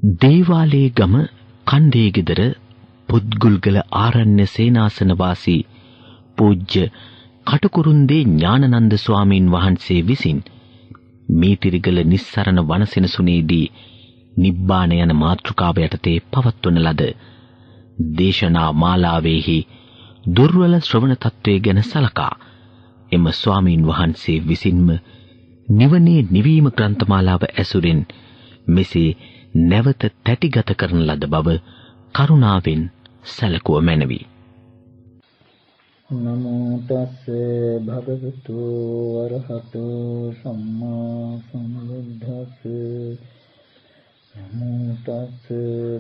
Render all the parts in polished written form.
දේවාලේ ගම කණ්ඩේ ගෙදර පුත්ගුල්ගල ආරණ්‍ය සේනාසන වාසී පූජ්‍ය කටුකුරුන්දේ ඥානනන්ද ස්වාමීන් වහන්සේ විසින් මීතිරිගල නිස්සරණ වනසෙනසුනේදී නිබ්බාන යන මාතෘකාව යටතේ පවත්වන ලද දේශනා මාලාවේහි දුර්වල ශ්‍රවණ තත්වයේ ගැන සලකා එම ස්වාමීන් වහන්සේ විසින්ම නිවනේ නිවීම ග්‍රන්ථමාලාව ඇසුරින් මෙසේ නැවත තැටිගත කරන ලද බව කරුණාවෙන් සැලකුව මැනවි. නමෝ තස්ස භගවතු වරහතෝ සම්මා සම්බුද්දස්ස නමෝ තස්ස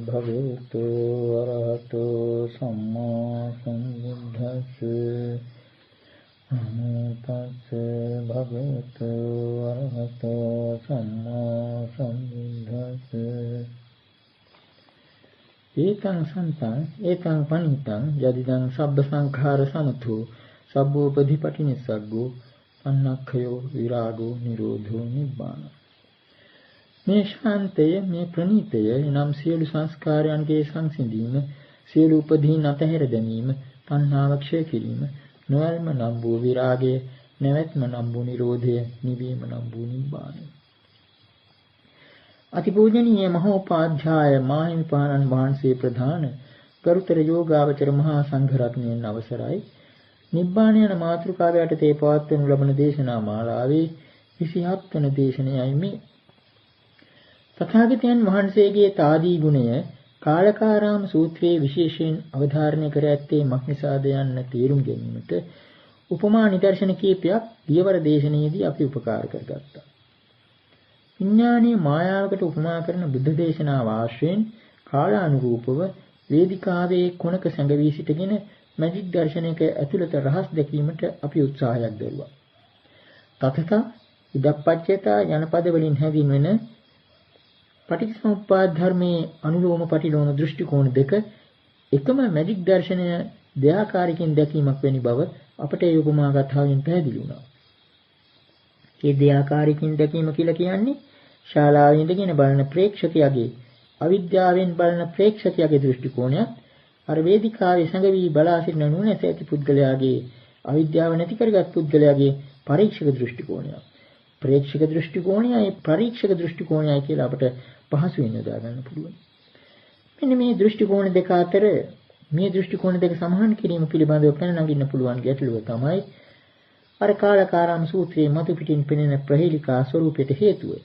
භගවතු වරහතෝ සම්මා සම්බුද්දස්ස නමෝ තස්ස භගවතු වරහතෝ සම්මා සම්බුද්දස්ස ඒකං සන්තං ඒකං පනිතං යදිදං සබ්බ සංඛාර සමතෝ සබ්බෝපදීපටි නිස්සග්ගෝ අන්නක්ඛයෝ විරාගෝ නිරෝධෝ නිබ්බාන. මේ ශාන්තය මේ ප්‍රණීතය නම් සියලු සංස්කාරයන්ගේ සංසිඳීම, සියලු උපදීන් අතහැර දැමීම, තණ්හාව ක්ෂය කිරීම, නොයල්ම නම් වූ විරාගය, නැවැත්ම නම් වූ නිරෝධය, නිවීම නම් වූ නිබ්බානය. අතිපූජනීය මහෝපාධ්‍යාය මාහිමිපාණන් වහන්සේ ප්‍රධාන ගරුතර යෝගාවචර මහා සංඝ රත්නයන් අවසරයි. නිබ්බාන යන මාතෘකාව යටතේ පවත්වනු ලබන දේශනා මාලාවේ 27 වන දේශනයයි මේ. තථාගතයන් වහන්සේගේ තාදී ගුණය කාලකාරාම සූත්‍රයේ විශේෂයෙන් අවධාරණය කර ඇත්තේ මක්නිසාද යන්න තේරුම් ගැනීමට උපමා නිදර්ශන කීපයක් ගියවර දේශනාවේදී අපි උපකාර කරගත්තා. විඥානීය මායාවකට උපමා කරන බුද්ධ දේශනාව ආශ්‍රයෙන් කාලානුරූපව වේදිකාවේ කොනක සැඟවී සිටගෙන මැජික් දර්ශනයක ඇතුළත රහස් දැකීමට අපි උත්සාහයක් දරුවා. තතත ඉදප්පච්චේතා යන පද වලින් හැදින්වෙන පටිච්චසමුප්පාද ධර්මයේ අනුලෝම පටිලෝම දෘෂ්ටි කෝණ දෙක එකම මැජික් දර්ශනය දෙආකාරයකින් දැකීමක් වැනි බව අපට ඒ උපමා කතාවෙන් පැහැදිලි වුණා. මේ දෙආකාරයකින් දැකීම කියලා කියන්නේ ශාලාවේ ඉඳගෙන බලන ප්‍රේක්ෂකයාගේ අවිද්‍යාවෙන් බලන ප්‍රේක්ෂකයාගේ දෘෂ්ටි කෝණයත් අර වේදිකාවේ සංගවි බලා සිටින නුවණැති ඇති පුද්ගලයාගේ අවිද්‍යාව නැති කරගත් පුද්ගලයාගේ පරීක්ෂක දෘෂ්ටි කෝණයත්. ප්‍රේක්ෂක දෘෂ්ටි කෝණයයි පරීක්ෂක දෘෂ්ටි කෝණයයි කියලා අපට පහසුවෙන් යොදා ගන්න පුළුවන්. මෙන්න මේ දෘෂ්ටි කෝණ දෙක අතර මේ දෘෂ්ටි කෝණ දෙක සමාන කිරීම පිළිබඳව පැන නගින්න පුළුවන් ගැටලුව තමයි අර කාලකාරාම සූත්‍රයේ මතු පිටින් පෙනෙන ප්‍රහේලිකා ස්වරූපයට හේතුව.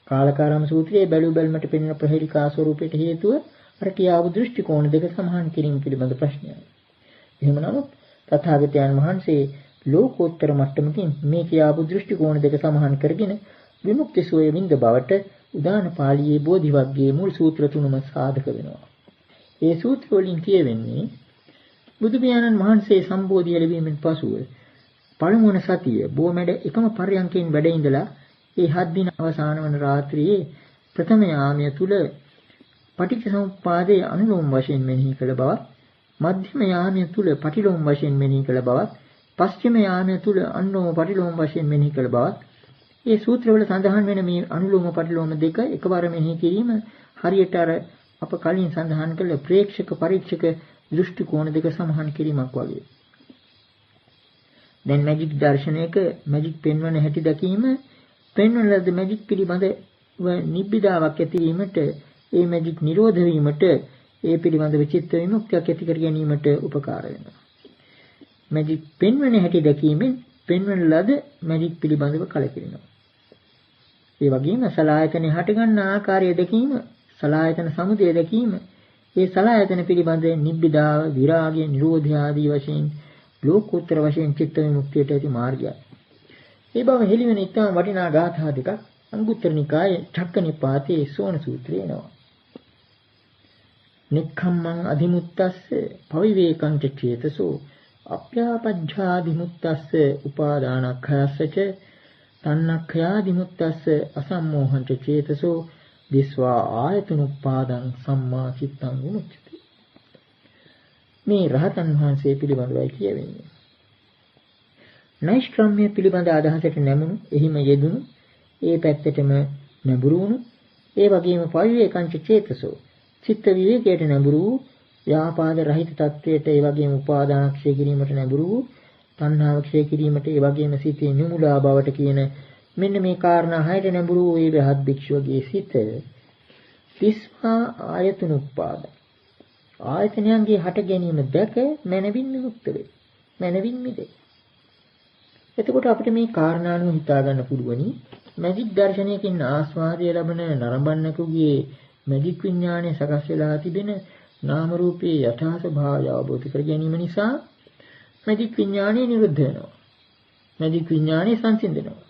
කාලකාරාම සූත්‍රයේ බැලු බැලමට පෙනෙන ප්‍රහේලිකා ස්වරූපයට හේතුව අර කියාවු දෘෂ්ටි කෝණ දෙක සමාන කිරීම පිළිබඳ ප්‍රශ්නයයි. එහෙම නමුත් තථාගතයන් වහන්සේ ලෝකෝත්තර මට්ටමකින් මේ කියාපු දෘෂ්ටි කෝණ දෙක සමාන කරගෙන විමුක්ති සෝය විඳ බවට උදාන පාළියේ බෝධි වර්ගයේ මුල් සූත්‍ර තුනම සාධක වෙනවා. ඒ සූත්‍ර වලින් කියවෙන්නේ බුදු පියාණන් වහන්සේ සම්බෝධිය ලැබීමෙන් පසුව පළමුවන සතිය බොමැඩ එකම පර්යංකයෙන් වැඩ ඉඳලා ඒ 7 දින අවසාන වන රාත්‍රියේ ප්‍රථම යාමය තුල පටිච්චසමුප්පාදයේ අනුලෝම වශයෙන් මෙනෙහි කළ බවත්, මධ්‍යම යාමය තුල පටිලෝම වශයෙන් මෙනෙහි කළ බවත්, පස්චිම යාමය තුල අනුලෝම පටිලෝම වශයෙන් මෙනෙහි කළ බවත්, ඒ සූත්‍රවල සඳහන් වෙන මේ අනුලෝම පටිලෝම දෙක එකවර මෙනෙහි කිරීම හරියට අර අප කලින් සඳහන් කළ ප්‍රේක්ෂක පරීක්ෂක දෘෂ්ටි කෝණ දෙක සමාන කිරීමක් වගේ. දැන් මැජික් දර්ශනයක මැජික් පෙන්වන හැටි දැකීම පෙන්වන ලද මැජික් පිළිබඳව නිබ්බිදාවක් ඇතිවීමට, ඒ මැජික් නිරෝධ වීමට, ඒ පිළිබඳව චිත්ත විමුක්තියක් ඇති කර ගැනීමට උපකාර වෙනවා. මැජික් පෙන්වන හැටි දැකීමෙන් පෙන්වන ලද මැජික් පිළිබඳව කලකිරෙනවා. ඒ වගේම සලායතන හට ගන්න ආකාරය දැකීම, සලායතන සමුදය දැකීම, ඒ සලායතන පිළිබඳ නිබ්බිදාව, විරාගය, නිරෝධය ආදී වශයෙන් ලෝකෝත්තර වශයෙන් චිත්ත විමුක්තියට ඇති මාර්ගය. මේ බව හෙළිවෙන ඉතාම වටිනා ගාථා දෙකක් අංගුත්තර නිකායේ චක්කනිපාතේ සෝන සූත්‍රයේ එනවා. නික්ඛම්මං අධිමුත්තස්ස පවිවේකං චේතසෝ අප්‍යාපජ්ජාදිමුත්තස්ස උපාදානක්ඛයස්සච තන්නක්ඛයාදිමුත්තස්ස අසම්මෝහං චේතසෝ දිස්වා ආයතනුප්පාදං සම්මා චිත්තං විමුච්ඡති. මේ රහතන් වහන්සේ පිළිබඳවයි කියවෙන්නේ. නෛෂ්ක්‍රම්‍ය පිළිබඳ අදහසට නැමුණු, එහිම යෙදුණු, ඒ පැත්තටම නැඹුරු වුණු, ඒ වගේම පවිවේකංච චේතසෝ චිත්ත විවේකයට නැඹුරු වූ ව්‍යාපාද රහිත තත්වයට ඒ වගේම උපාදාන ක්ෂය කිරීමට නැඹුරු වූ තණ්හාව ක්ෂය කිරීමට ඒ වගේම සිතේ නිමුලා බවට කියන මෙන්න මේ කාරණා හයට නැඹුරු වූ ඒ රහත් භික්ෂුවගේ සිත තිස්මා ආයතන උපාද ආයතනයන්ගේ හට ගැනීම දැක මනවින් විමුක්ත වේ. මනවින් මිදේ. එතකොට අපිට මේ කාරණානුව හිතා ගන්න පුළුවනි මැජික් දර්ශනයකින් ආස්වාදය ලබන නරඹන්නකුගේ මැජික් විඥානය සකස් වෙලා තිබෙන නාම රූපයේ යථා ස්වභාවය අවබෝධ කර ගැනීම නිසා මැජික් විඥානය නිරුද්ධ වෙනවා. මැජික් විඥානය සංසිඳනවා.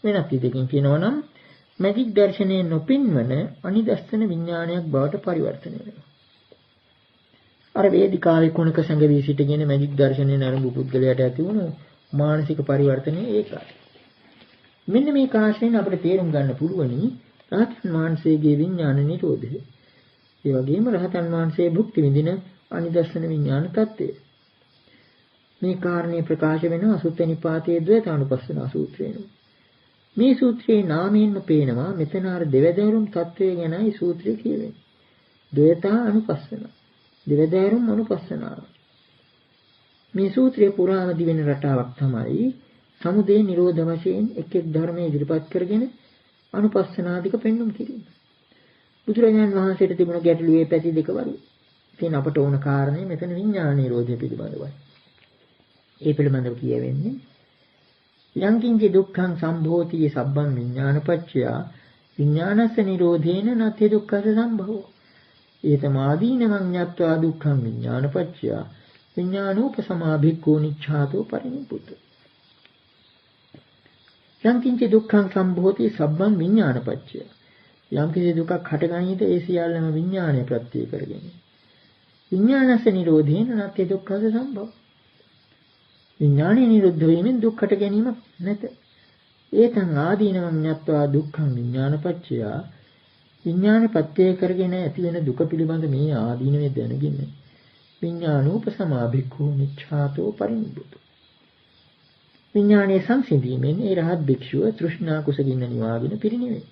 වෙනත් විදිහකින් කියනවා නම් මැජික් දර්ශනයේ නොපින්වන අනිදස්සන විඥානයක් බවට පරිවර්තනය වෙනවා. අර වේදිකාවේ කුණක සංගවී සිටගෙන මැජික් දර්ශනයේ නරඹු පුද්ගලයාට ඇති වුණු මානසික පරිවර්තනය ඒකයි. මෙන්න මේ කාශයෙන් අපිට තේරුම් ගන්න පුළුවනි රහතන් වහන්සේගේ විඥාන නිරෝධය. ඒ වගේම රහතන් වහන්සේ භුක්ති විඳින අනිදර්ශන විඥාන තත්ත්වය. මේ කාරණේ ප්‍රකාශ වෙනවා සුත්ත නිපාතයේ ද්වේතානුපස්සන සූත්‍රයෙන්. මේ සූත්‍රයේ නාමයෙන්ම පේනවා මෙතන අර දෙවදෑරුම් තත්ත්වය ගැනයි සූත්‍රය කියවෙන්නේ. ද්වේතා අනුපස්සන. දෙවදෑරුම් අනුපස්සනාව. මේ සූත්‍රයේ පුරාම දිවෙන රටාවක් තමයි සමුදය නිරෝධ වශයෙන් එක් එක් ධර්මයේ ඉදිරිපත් කරගෙන අනුපස්සනාදික පෙන්වුම් කිරීම. බුදුරජාණන් වහන්සේට තිබුණ ගැටලුවේ පැති දෙක වගේ. ඉතින් අපට ඕන කාරණේ මෙතන විඥාන නිරෝධය පිළිබඳවයි. ඒ පිළිබඳව කියවෙන්නේ යංකින්ච දුක්ඛං සම්භෝති සබ්බං විඥානපච්චය විඥානස්ස නිරෝධේන නත්‍ය දුක්ඛස සම්භවෝ. ඒතමාදීනවං ඤත්වා දුක්ඛං විඥානපච්චය විඥානෝපසමාභික්ඛෝ නිච්ඡාතෝ පරිනිප්පුතෝ. යංකින්ච දුක්ඛං සම්භෝති සබ්බං විඥානපච්චය. යම් කිසි දුකක් හටගනීද ඒ සියල්ලම විඥානය ප්‍රත්‍ය කරගෙන. විඥානස්ස නිරෝධේන නත්‍ය දුක්ඛස සම්භවෝ. විඥානය නිරුද්ධ වීමෙන් දුක් හට ගැනීමක් නැත. ඒතං ආදීනවං ඤත්වා දුක්ඛං විඥානපච්චය විඥාන පත්‍ය කරගෙන ඇති වෙන දුක පිළිබඳ මේ ආදීනවේ දැනගෙන විඥානෝපසමාභික්ඛෝ නිච්ඡාතෝ පරිනිබ්බුතෝ. විඥානයේ සංසිඳීමෙන් ඒ රහත් භික්ෂුව තෘෂ්ණා කුසගින්න නිවාගෙන පිරිනිවේ.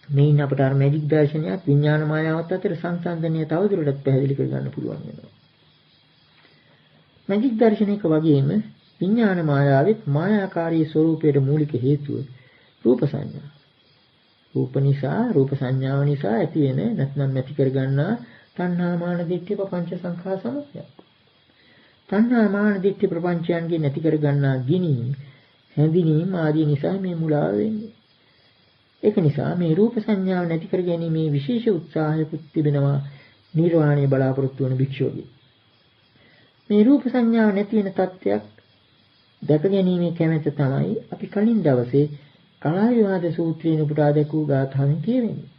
මේන් අපට අර මැජික් දර්ශනයත් විඥාන මායාවත් අතර සංසන්දනය තවදුරටත් පැහැදිලි කර ගන්න පුළුවන් වෙනවා. මැජික් දර්ශනයක වගේම විඥාන මායාවෙත් මායාකාරී ස්වરૂපයේ මූලික හේතුව රූප සංඥා. රූප නිසා රූප සංඥාව නිසා ඇති වෙන නැත්නම් නැති කර ගන්නා තණ්හා මාන දිට්ඨි ප්‍රපංච සංඛා සමුදය. තණ්හා මාන දිට්ඨි ප්‍රපංචයන්ගේ නැති කර ගන්නා ගිනීම් හැඳිනීම් ආදී නිසා මේ මුලාව වෙන්නේ. ඒක නිසා මේ රූප සංඥාව නැති කර ගැනීමේ විශේෂ උත්සාහයකුත් තිබෙනවා නිර්වාණය බලාපොරොත්තු වන භික්ෂුවගේ. මේ රූප සංඥාව නැති වෙන තත්ත්වයක් දැක ගැනීමේ කැමැත්ත තමයි අපි කලින් දවසේ කලා විවාද සූත්‍රයෙන් උපුටා දැකූ ගාථාවෙන් කියවෙන්නේ.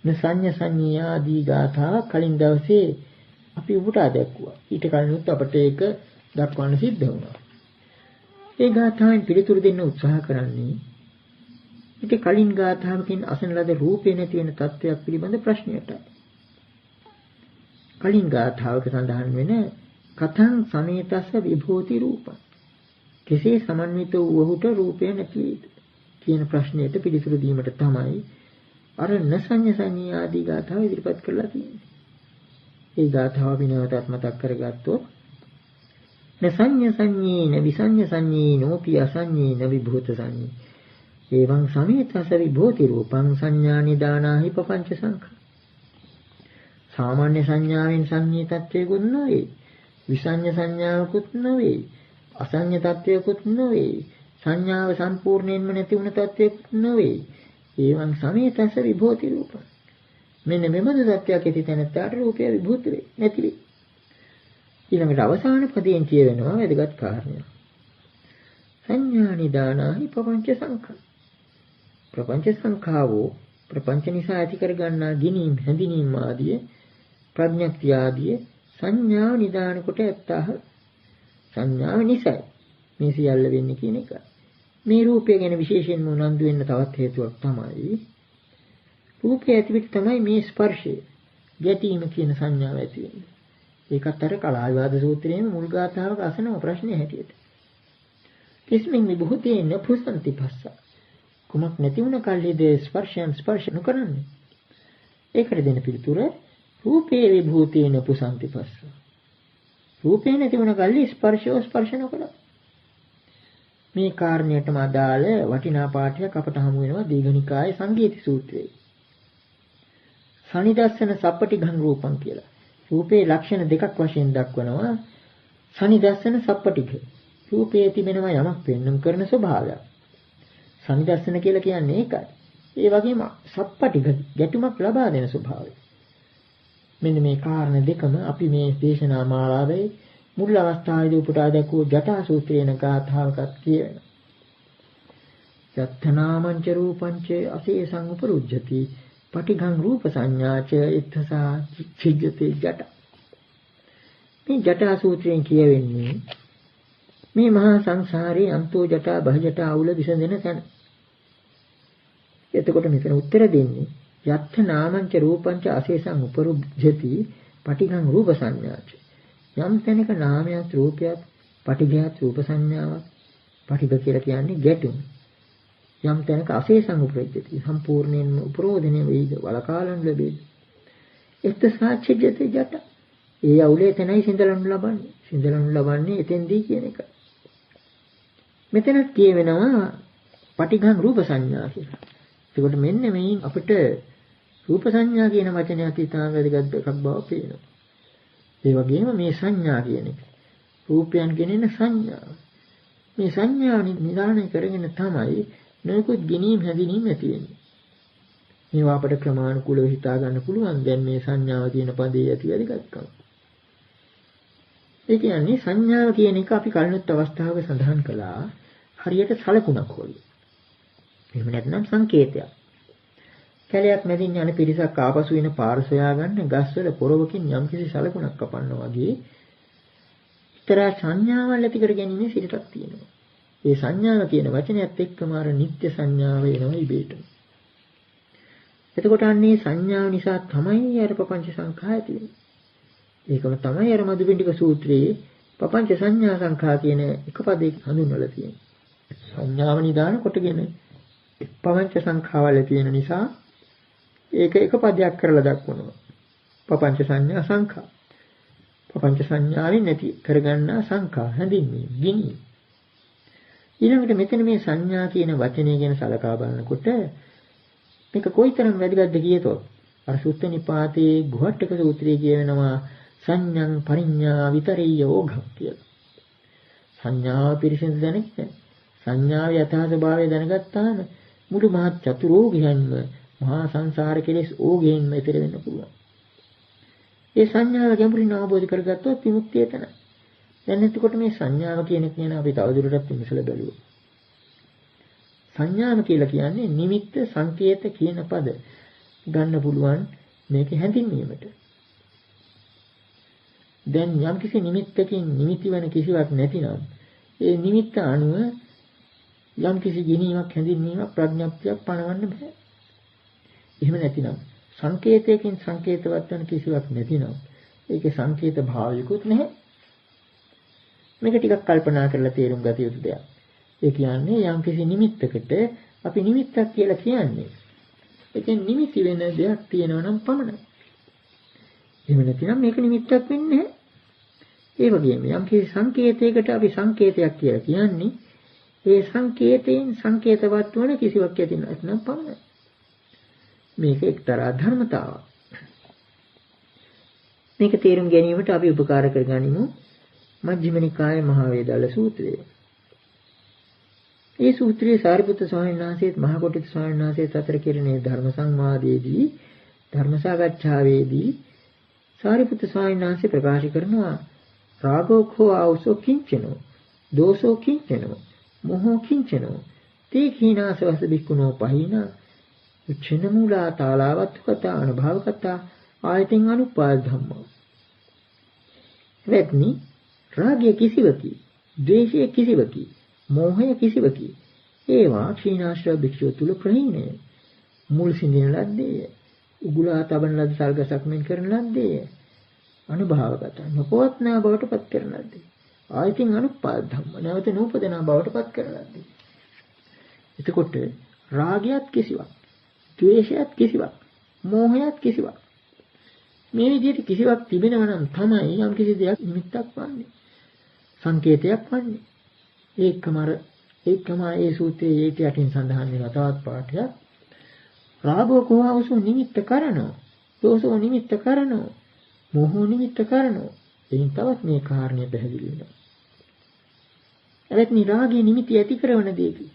නසඤ්ඤ සංඤ්ඤා ආදී ගාථා කලින් දවසේ අපි උපුටා දැක්කුවා. ඊට කලිනුත් අපට ඒක දක්වන්න සිද්ධ වුණා. ඒ ගාථාවෙන් පිළිතුරු දෙන්න උත්සාහ කරන්නේ ඊට කලින් ගාථාවකින් අසන ලද රූපේ නැති වෙන තත්ත්වයක් පිළිබඳ ප්‍රශ්නයටයි. කලින් ගාථාවක සඳහන් වෙන කතං සමේතස්ස විභූති රූපං කෙසේ සමන්විත වූ රූපය නැති වේද කියන ප්‍රශ්නයට පිළිතුරු දීමට තමයි අර නසඤ්ඤ සංඤ්ඤා ආදී ගාථාව ඉදිරිපත් කරලා තියෙන්නේ. ඒ ගාථාව විනවතත් මතක් කරගත්තොත් නසඤ්ඤ සංඤේන විසඤ්ඤ සංඤේනෝපි අසඤ්ඤේන විභූත සංඤේ එවං සමේතස්ස විභූති රූපං සංඥා නිදානාහි පపంచ සංඛා. සාමාන්‍ය සංඥාවෙන් සංඤේ තත්වයකුත් නොවේ. විසඤ්ඤ සංඥාවකුත් නොවේ. අසඤ්ඤ තත්වයකුත් නොවේ. සංඥාව සම්පූර්ණයෙන්ම නැති වුණ තත්වයකුත් නොවේ. ඒවන් සමේතස්ස විභූති රූපං. මෙන්න මෙබඳු තත්වයක් ඇති තැනට රූපය විභූත වේ. නැති වේ. ඊළඟට අවසාන පදයෙන් කියවෙනවා වැදගත් කාරණයක්. සංඥා නිදානාහි පపంచ සංඛා. ප්‍රපංච සංඛාවෝ ප්‍රපංච නිසා ඇති කර ගන්නා ගිනීම් හැඳිනීම් ආදී ප්‍රඥප්තිය ආදී සංඥා නිදාන කොට ඇත්තාහ. සංඥාව නිසා මේ සියල්ල වෙන්නේ කියන එක. මේ රූපය ගැන විශේෂයෙන්ම උනන්දු වෙන්න තවත් හේතුවක් තමයි රූපය ඇතිවිට තමයි මේ ස්පර්ශය ගැටීම කියන සංඥාව ඇති වෙන්නේ. ඒකත් අර කලාවිවාද සූත්‍රයේ මුල් ගාථාවක අසන ප්‍රශ්නේ හැටියට. කිස්මින් විභූතේන පුසන්ති පස්ස. කුමක් නැති වුණ කල්හිද ස්පර්ශයන් ස්පර්ශ නොකරන්නේ? ඒකට දෙන පිළිතුර රූපේ විභූතේන පුසන්ති පස්ස. රූපේ නැති වුණ කල්හි ස්පර්ශෝ ස්පර්ශ නොකරන. මේ කාරණයටම අදාළ වටිනා පාඨයක් අපට හමු වෙනවා දීඝනිකායේ සංගීති සූත්‍රයේ. සනිදස්සන සප්පටිඝං රූපං කියලා. රූපේ ලක්ෂණ දෙකක් වශයෙන් දක්වනවා. සනිදස්සන සප්පටිඝ. රූපයේ තිබෙනවා යමක් පෙන්වන්න කරන ස්වභාවයක්. සනිදස්සන කියලා කියන්නේ ඒකයි. ඒ වගේම සප්පටිඝ ගැටුමක් ලබා දෙන ස්වභාවය. මෙන්න මේ කාරණා දෙකම අපි මේ දේශනා මාලාවේ මුල් අවස්ථාවේදී උපුටා දැක්වූ ජටා සූත්‍රයේන ගාථාවකත් කියනවා. යත්තනාමංච රූපංච අසේසං උපරුජ්ජති පටිඝං රූප සංඥාච ඉත්තසා චිජ්ජති ජට. මේ ජටා සූත්‍රයෙන් කියවෙන්නේ මේ මහා සංසාරේ අන්තෝ ජටා බහ ජටා අවුල විසඳෙන තැන. එතකොට මෙතන උත්තර දෙන්නේ යත්ථ නාමංච රූපංච අසේසං උපරුජ්ජති පටිඝං රූප සංඥාච. යම් තැනක නාමයක් රූපයක් පටිඝයත් රූප සංඥාවක් පටිඝ කියලා කියන්නේ ගැටුම්. යම් තැනක අසේසං උපරුජ්ජති සම්පූර්ණයෙන්ම උපරෝධණය වෙයිද වලකාලන් ලැබෙයිද. එත් සාච්ඡජ්ජති ජට. ඒ අවුලේ තැනයි සිඳලනු ලබන්නේ. සිඳලනු ලබන්නේ එතෙන්දී කියන එක. මෙතනත් කියවෙනවා පටිඝං රූප සංඥා කියලා. එතකොට මෙන්න මේ අපිට රූප සංඥා කියන වචනයත් ඉතාම වැදගත් එකක් බව පේනවා. ඒ වගේම මේ සංඥා කියන එක රූපයන් ගෙනෙන සංඥාව. මේ සංඥාව නිදානය කරගෙන තමයි නොයෙකුත් ගිනීම් හැදිනීම් ඇති වෙන්නේ. මේවා අපට ක්‍රමානුකූලව හිතා ගන්න පුළුවන්. දැන් මේ සංඥාව කියන පදේ ඇති වැදගත්කම. ඒ කියන්නේ සංඥාව කියන එක අපි කලිනුත් අවස්ථාවක සඳහන් කළා හරියට සලකුණක් වගේ. එහෙම නැත්නම් සංකේතයක්. කැලයක් මැදින් යන පිරිසක් ආපසු වෙන පාර සොයා ගන්න ගස්වල පොරවකින් යම්කිසි සලකුණක් කපනවා වගේ ඉතරා සංඥාවල් ඇති කර ගැනීම සිටක් තියෙනවා. ඒ සංඥාව කියන වචනයත් එක්කම අර නිත්‍ය සංඥාව එනවා ඉබේටම. එතකොට අන්නේ සංඥාව නිසා තමයි අර පపంచ සංඛා ඇති වෙන්නේ. ඒකම තමයි අර මදුපිණ්ඩික සූත්‍රයේ පపంచ සංඥා සංඛා කියන එක පදයක හඳුන්වලා තියෙන්නේ. සංඥාව නිදාන කොටගෙන පపంచ සංඛාවල තියෙන නිසා ඒක එක පදයක් කරලා දක්වනවා. පపంచ සංඥා සංඛා. පపంచ සංඥාවෙන් නැති කරගන්නා සංඛා හැඳින්වීම ගිනි. ඊළඟට මෙතන මේ සංඥා කියන වචනය ගැන සලකා බලනකොට මේක කොයිතරම් වැදගත්ද කියතොත් අර සුත්ත නිපාතේ ගුහට්ටක සූත්‍රයේ කියවෙනවා සංඥං පරිඤ්ඤා විතරිය ඕඝම් කියලා. සංඥාව පිරිසිදු දැනගෙන සංඥාවේ යථා ස්වභාවය දැනගත්තාම මුළු මහත් චතුරෝගයන්ම මහා සංසාර කෙලෙස් ඕගෙන්ම ඈතර වෙන්න පුළුවන්. ඒ සංඥාව ගැඹුරින් අවබෝධ කරගත්තොත් විමුක්තිය එතන. දැන් එතකොට මේ සංඥාව කියන එක ගැන අපි තවදුරටත් විමසලා බලුවා. සංඥාව කියලා කියන්නේ නිමිත්ත සංකේත කියන පද ගන්න පුළුවන් මේක හැඳින්වීමට. දැන් යම්කිසි නිමිත්තකින් නිමිති වෙන කිසිවක් නැතිනම් ඒ නිමිත්ත අනුව යම්කිසි ගිනීමක් හැඳින්වීමක් ප්‍රඥප්තියක් පණවන්න බෑ. එහෙම නැතිනම් සංකේතයකින් සංකේතවත් වෙන කිසිවක් නැතිනම් ඒකේ සංකේත භාවයකුත් නැහැ. මේක ටිකක් කල්පනා කරලා තේරුම් ගත යුතු දෙයක්. ඒ කියන්නේ යම්කිසි නිමිත්තකට අපි නිමිත්තක් කියලා කියන්නේ. ඒකෙන් නිමිති වෙන දෙයක් තියෙනවා නම් පමණයි. එහෙම නැතිනම් මේක නිමිත්තක් වෙන්නේ නැහැ. ඒ වගේම යම්කිසි සංකේතයකට අපි සංකේතයක් කියලා කියන්නේ ඒ සංකේතයෙන් සංකේතවත් වන කිසිවක් ඇති නැත්නම් පමණයි. මේක එක්තරා ධර්මතාවක්. මේක තේරුම් ගැනීමට අපි උපකාර කරගනිමු මජ්ක්‍ධිම නිකායේ මහා වේදාල සූත්‍රය. මේ සූත්‍රයේ සාරිපුත්‍ර ස්වාමීන් වහන්සේත් මහ කොට්ටිත ස්වාමීන් වහන්සේත් අතර කෙරෙන ධර්ම සංවාදයේදී ධර්ම සාකච්ඡාවේදී සාරිපුත්‍ර ස්වාමීන් වහන්සේ ප්‍රකාශ කරනවා රාගෝඛෝ ආවසෝ කිංචනෝ දෝසෝ කිංචනෝ මොහෝ කිංචනෝ තේ කීනාසවස බික්කුණෝ පහිනා උච්චන මූලා තාලාවත් කතා අනුභව කතා ආයතෙන් අනුපාද ධම්මෝ. වෙත්නි රාගය කිසිවකි, ද්වේෂය කිසිවකි, මෝහය කිසිවකි. ඒවා ක්ෂීණාශ්‍රව භික්ෂුව තුල ප්‍රහීනය. මුල් සිඳින ලද්දේය. උගුලා තබන ලද සල්ගසක් මෙන් කරන ලද්දේය. අනුභවගත නොපවත්නා බවට පත් කරන ලද්දේ. ආයතින් අනුපාද ධම්ම නැවත නූපදනා බවට පත් කරන ලද්දේ. එතකොට රාගයත් කිසිවක්, ද්වේෂයත් කිසිවක්, මෝහයත් කිසිවක්. මේ විදිහට කිසිවක් තිබෙනවා නම් තමයි යම් කිසි දෙයක් නිමිත්තක් වන්නේ, සංකේතයක් වන්නේ. ඒකම ඒ සූත්‍රයේ ඒක යටින් සඳහන් වෙන තවත් පාඩයක්. රාගෝ කෝවසෝ නිමිත්ත කරනෝ, දෝෂෝ නිමිත්ත කරනෝ, මෝහෝ නිමිත්ත කරනෝ. එයින් තවත් මේ කාරණය පැහැදිලි වෙනවා. එවත්නි රාගයේ නිමිති ඇති කරන දෙයකි.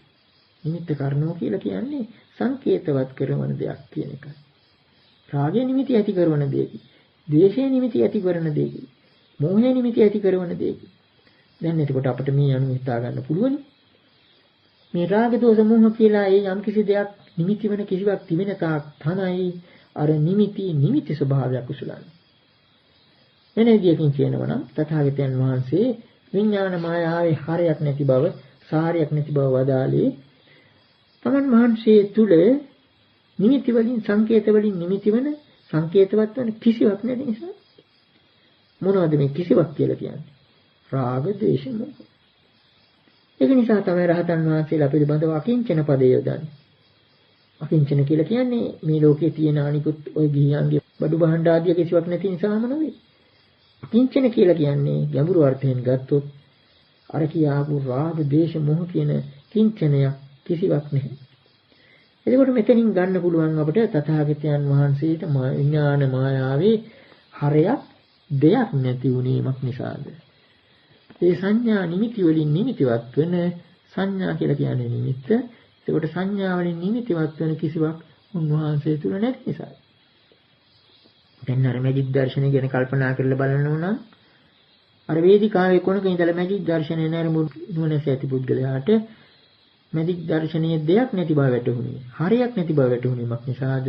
නිමිත්ත කරනෝ කියලා කියන්නේ සංකේතවත් කරන දෙයක් කියන එකයි. රාගයේ නිමිති ඇති කරන දෙයකි. ද්වේෂයේ නිමිති ඇති කරන දෙයකි. මෝහයේ නිමිති ඇති කරන දෙයකි. දැන් එතකොට අපිට මේ අනුව හිතා ගන්න පුළුවන්. මේ රාග දෝෂ මෝහ කියලා ඒ යම් කිසි දෙයක් නිමිති වෙන කිසිවක් තිබෙන තාක් තමයි අර නිමිති ස්වභාවයක් උසුලන්නේ. වෙන විදියකින් කියනවා නම් තථාගතයන් වහන්සේ විඥාන මායාවේ හරයක් නැති බව, සාරයක් නැති බව වදාළේ තමන් වහන්සේ තුල නිමිති වලින් සංකේත වලින් නිමිති වෙන සංකේතවත් වෙන කිසිවක් නැති නිසා. මොනවද මේ කිසිවක් කියලා කියන්නේ? රාග, ද්වේෂ, මෝහ. ඒක නිසා තමයි රහතන් වහන්සේලා පිළිබඳව අකිංචන පදේ යොදන්නේ. අකිංචන කියලා කියන්නේ මේ ලෝකේ තියෙන අනිකුත් ওই ගිහියන්ගේ බඩු භාණ්ඩ ආදිය කිසිවක් නැති නිසාම නෙවෙයි. අකිංචන කියලා කියන්නේ ගැඹුරු අර්ථයෙන් ගත්තොත් අර කියාපු රාග, ද්වේෂ, මෝහ කියන කිංචනය කිසිවක් නැහැ. එතකොට මෙතනින් ගන්න පුළුවන් අපිට තථාගතයන් වහන්සේට විඥාන මායාවේ හරයක් දෙයක් නැති වුණීමක් නිසාද. ඒ සංඥා නිමිති වලින් නිමිතිවත් වෙන සංඥා කියලා කියන්නේ නිමිත්ත. ඒකට සංඥා වලින් නිමිතිවත් වෙන කිසිවක් උන්වහන්සේ තුල නැති නිසා. දැන් අර මැජික් දර්ශනය ගැන කල්පනා කරලා බලනවා නම් අර වේදිකාවේ කොනක ඉඳලා මැජික් දර්ශනය නරඹුණු නුවණැස ඇති පුද්ගලයාට මැජික් දර්ශනයේ දෙයක් නැති බව වැටහුණේ. හරියක් නැති බව වැටහුණීමක් නිසාද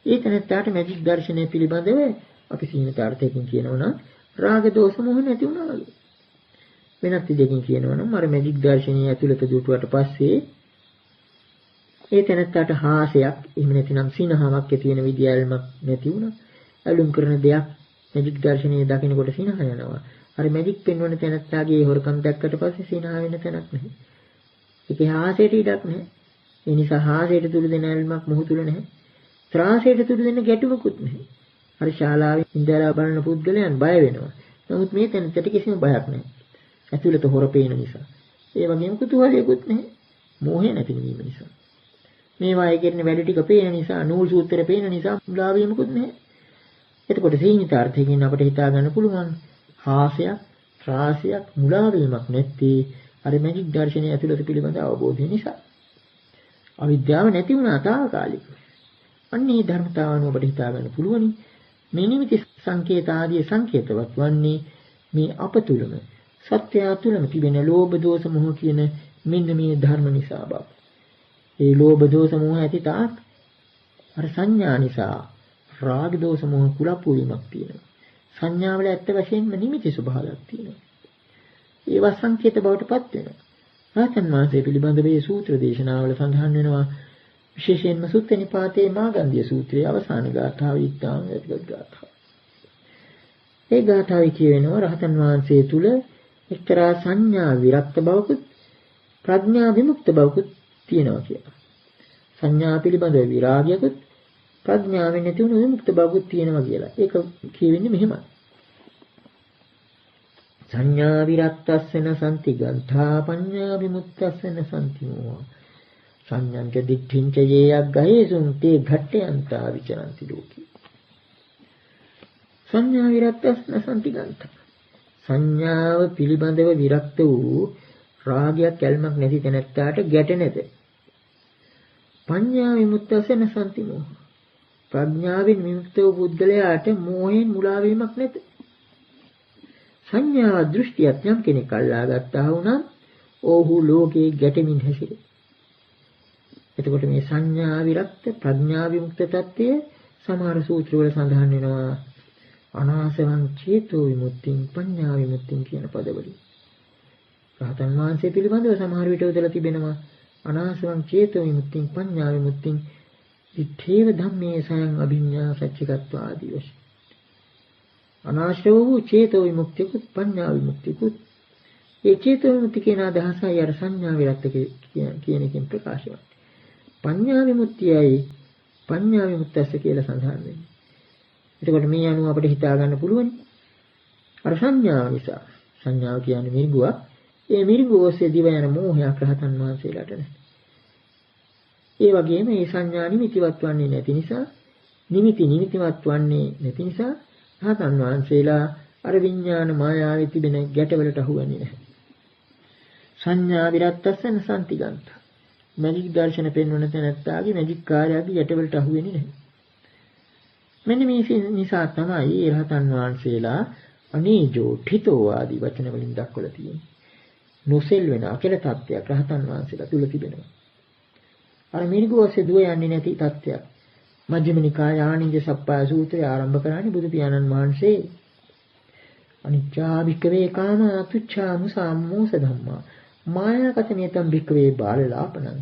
ඒ තැනට මැජික් දර්ශනය පිළිබඳව අපි සීමිත අර්ථයකින් කියනවා නම් රාග දෝෂ මොහ නැති වුණා වගේ. වෙනත් දෙයකින් කියනවා නම් අර මැජික් දර්ශනයේ ඇතුළත දුටුවට පස්සේ ඒ තැනට හාසයක් එහෙම නැතිනම් සිනහාවක් ඇති වෙන විදියල්මක් නැති වුණා. ඇලුම් කරන දෙයක් මැජික් දර්ශනයේ දකින්නකොට සිනහ යනවා. අර මැජික් පෙන්වන තැනත්තාගේ හොරකම් දැක්කට පස්සේ සිනහ වෙන තැනක් නැහැ. ඒකේ හාසයට ඉඩක් නැහැ. ඒ නිසා හාසයට තුරු දෙන ඇල්මක් මොහු තුල නැහැ. ත්‍රාසයට තුරු දෙන ගැටුමකුත් නැහැ. අර ශාලාවේ ඉඳලා බලන පුද්ගලයන් බය වෙනවා. නමුත් මේ තැනට කිසිම බයක් නැහැ. ඇතුළත හොර පේන නිසා. ඒ වගේම කුතුහලයකුත් නැහැ. මෝහය නැති වීම නිසා. මේවා ඒකෙන්නේ වැඩි ටික පේන නිසා, නූල් සූත්‍රය පේන නිසා මුලා වීමකුත් නැහැ. එතකොට සීමිත අර්ථයකින් අපිට හිතා ගන්න පුළුවන් හාසයක්, ත්‍රාසයක්, මුලා වීමක් නැත්තේ අර මැජික් දර්ශනය ඇතුළත පිළිබඳ අවබෝධය නිසා. අවිද්‍යාව නැති වුණා తాවකාලිකව. අන්නේ ධර්මතාවන ඔබට හිතා ගන්න පුළුවනි. මේ නිමිති සංකේත ආදී සංකේතවත් වන්නේ මේ අප තුලම සත්‍ය තුලම තිබෙන ලෝභ දෝෂ මොහ කියන මෙන්න මේ ධර්ම නිසා බව. ඒ ලෝභ දෝෂ මොහ ඇති තාක් අර සංඥා නිසා රාග දෝෂ මොහ කුලප්පු වීමක් තියෙනවා. සංඥාවල ඇත්ත වශයෙන්ම නිමිති ස්වභාවයක් තියෙනවා. ඒවා සංකේත බවට පත් වෙනවා. රහතන් වහන්සේ පිළිබඳව මේ සූත්‍ර දේශනාවල සඳහන් වෙනවා. විශේෂයෙන්ම සුත්ත නිපාතේ මාගන්ධිය සූත්‍රයේ අවසාන ගාථාව ඉක්තාම වැදගත් ගාථාව. ඒ ගාථාවේ කියවෙනවා රහතන් වහන්සේ තුල එක්තරා සංඥා විරක්ත බවකුත් ප්‍රඥා විමුක්ත බවකුත් තියෙනවා කියලා. සංඥා පිළිබඳව විරාගයකුත් ප්‍රඥාවෙන් නැති වුණු විමුක්ත බවකුත් තියෙනවා කියලා. ඒක කියවෙන්නේ මෙහෙමයි. සංඥා විරක්තස්සන සම්ති ගන්ධා පඤ්ඤා විමුක්තස්සන සම්ති මෝහ සංඥංච දිට්ඨිංච යේයක් ගහේසුන් තේ ඝට්ටයන්තා විචරಂತಿ ලෝකේ. සංඥා විරක්තස්සන සම්ති ගන්ධා සංඥාව පිළිබඳව විරක්ත වූ රාගයක් කැල්මක් නැති තැනැත්තාට ගැටෙන්නේද? පඤ්ඤා විමුක්තස්සන සම්ති මෝහ ප්‍රඥාවෙන් විමුක්ත වූ පුද්ගලයාට මෝහයෙන් මුලා වීමක් නැත. සංඥා දෘෂ්ටියක් යම් කෙනෙක් අල්ලා ගත්තා වුණා ඔහු ලෝකේ ගැටෙමින් හැසිරේ. එතකොට මේ සංඥා විරක්ත ප්‍රඥා විමුක්ත තත්ත්වය සමහර සූත්‍රවල සඳහන් වෙනවා අනාසවං චේතෝ විමුක්තිං පඤ්ඤා විමුක්තිං කියන පදවලින්. රහතන් වහන්සේ පිළිබඳව සමහර විට උදලා තිබෙනවා අනාසවං චේතෝ විමුක්තිං පඤ්ඤා විමුක්තිං ඉත්තේව ධම්මේ සයං අභිඤ්ඤා සච්චිකත්වා ආදී වශයෙන්. අනාශ්‍රව වූ චේතෝ විමුක්තියකුත් පඤ්ඤා විමුක්තියකුත් ඒ චේතෝ විමුක්ති කියන අදහසයි අර සංඥා විරක්ත කියන එකෙන් ප්‍රකාශ වෙන්නේ. පඤ්ඤා විමුක්තියයි පඤ්ඤා විමුක්තස්ස කියලා සඳහන් වෙන්නේ. එතකොට මේ අනුව අපිට හිතා ගන්න පුළුවන්. අර සංඥාව නිසා සංඥාව කියන්නේ මිරිඟුවක්. ඒ මිරිඟුව ඔස්සේ දිව යන මෝහයක් රහතන් වහන්සේලාට නැහැ. ඒ වගේම මේ සංඥා නිමිතිවත් වන්නේ නැති නිසා නිමිතිවත් වන්නේ නැති නිසා රහතන් වහන්සේලා අර විඥාන මායාවේ තිබෙන ගැටවලට අහු වෙන්නේ නැහැ. සංඥා විරත්තස්සන සම්තිගන්ත. මැජික් දර්ශන පෙන්වන තැනත්තාගේ මැජික් කාර්යයගේ ගැටවලට අහු වෙන්නේ නැහැ. මෙන්න මේ නිසා තමයි රහතන් වහන්සේලා අනීජෝ ඨිතෝ ආදී වචන වලින් දක්වලා තියෙන්නේ. නොසෙල් වෙන අකල තත්ත්වයක් රහතන් වහන්සේලා තුල තිබෙනවා. අර මිරිගෝසේ දුව යන්නේ නැති තත්ත්වයක්. මජ්ක්‍ධිම නිකාය ආනන්ද සප්පාය සූත්‍රය ආරම්භ කරන්නේ බුදු පියාණන් වහන්සේ අනිච්චා භික්ඛවේ කාම අතුච්ඡා මුසාමෝස ධම්මා මායාකතනේතම් භික්ඛවේ බාලලාපනං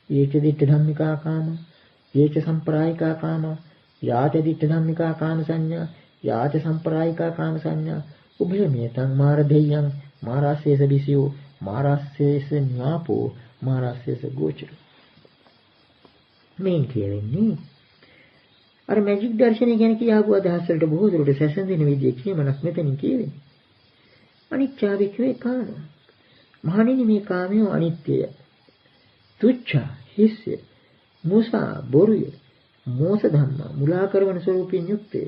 යේච දිට්ඨ ධම්මිකා කාම යේච සම්ප්‍රායිකා කාම යාච දිට්ඨ ධම්මිකා කාම සංඥා යාච සම්ප්‍රායිකා කාම සංඥා උභයමේතං මාර දෙයයන් මාරාසේස විසියෝ මාරාසේස න්‍යාපෝ මාරාසේස ගෝචර. මේ කියන්නේ අර මැජික් දර්ශනය ගැන කියාපු අදහස් වලට බොහෝ දුරට සැසඳෙන විදිය කියමනක් මෙතනින් කියවෙන්නේ. අනිච්චා වික්‍රේ කාම. මහණෙනි මේ කාමය අනිත්‍යය. තුච්ඡ හිස්ය. මුසා බොරුය. මෝස ධම්ම මුලා කරවන ස්වરૂපයෙන් යුක්තය.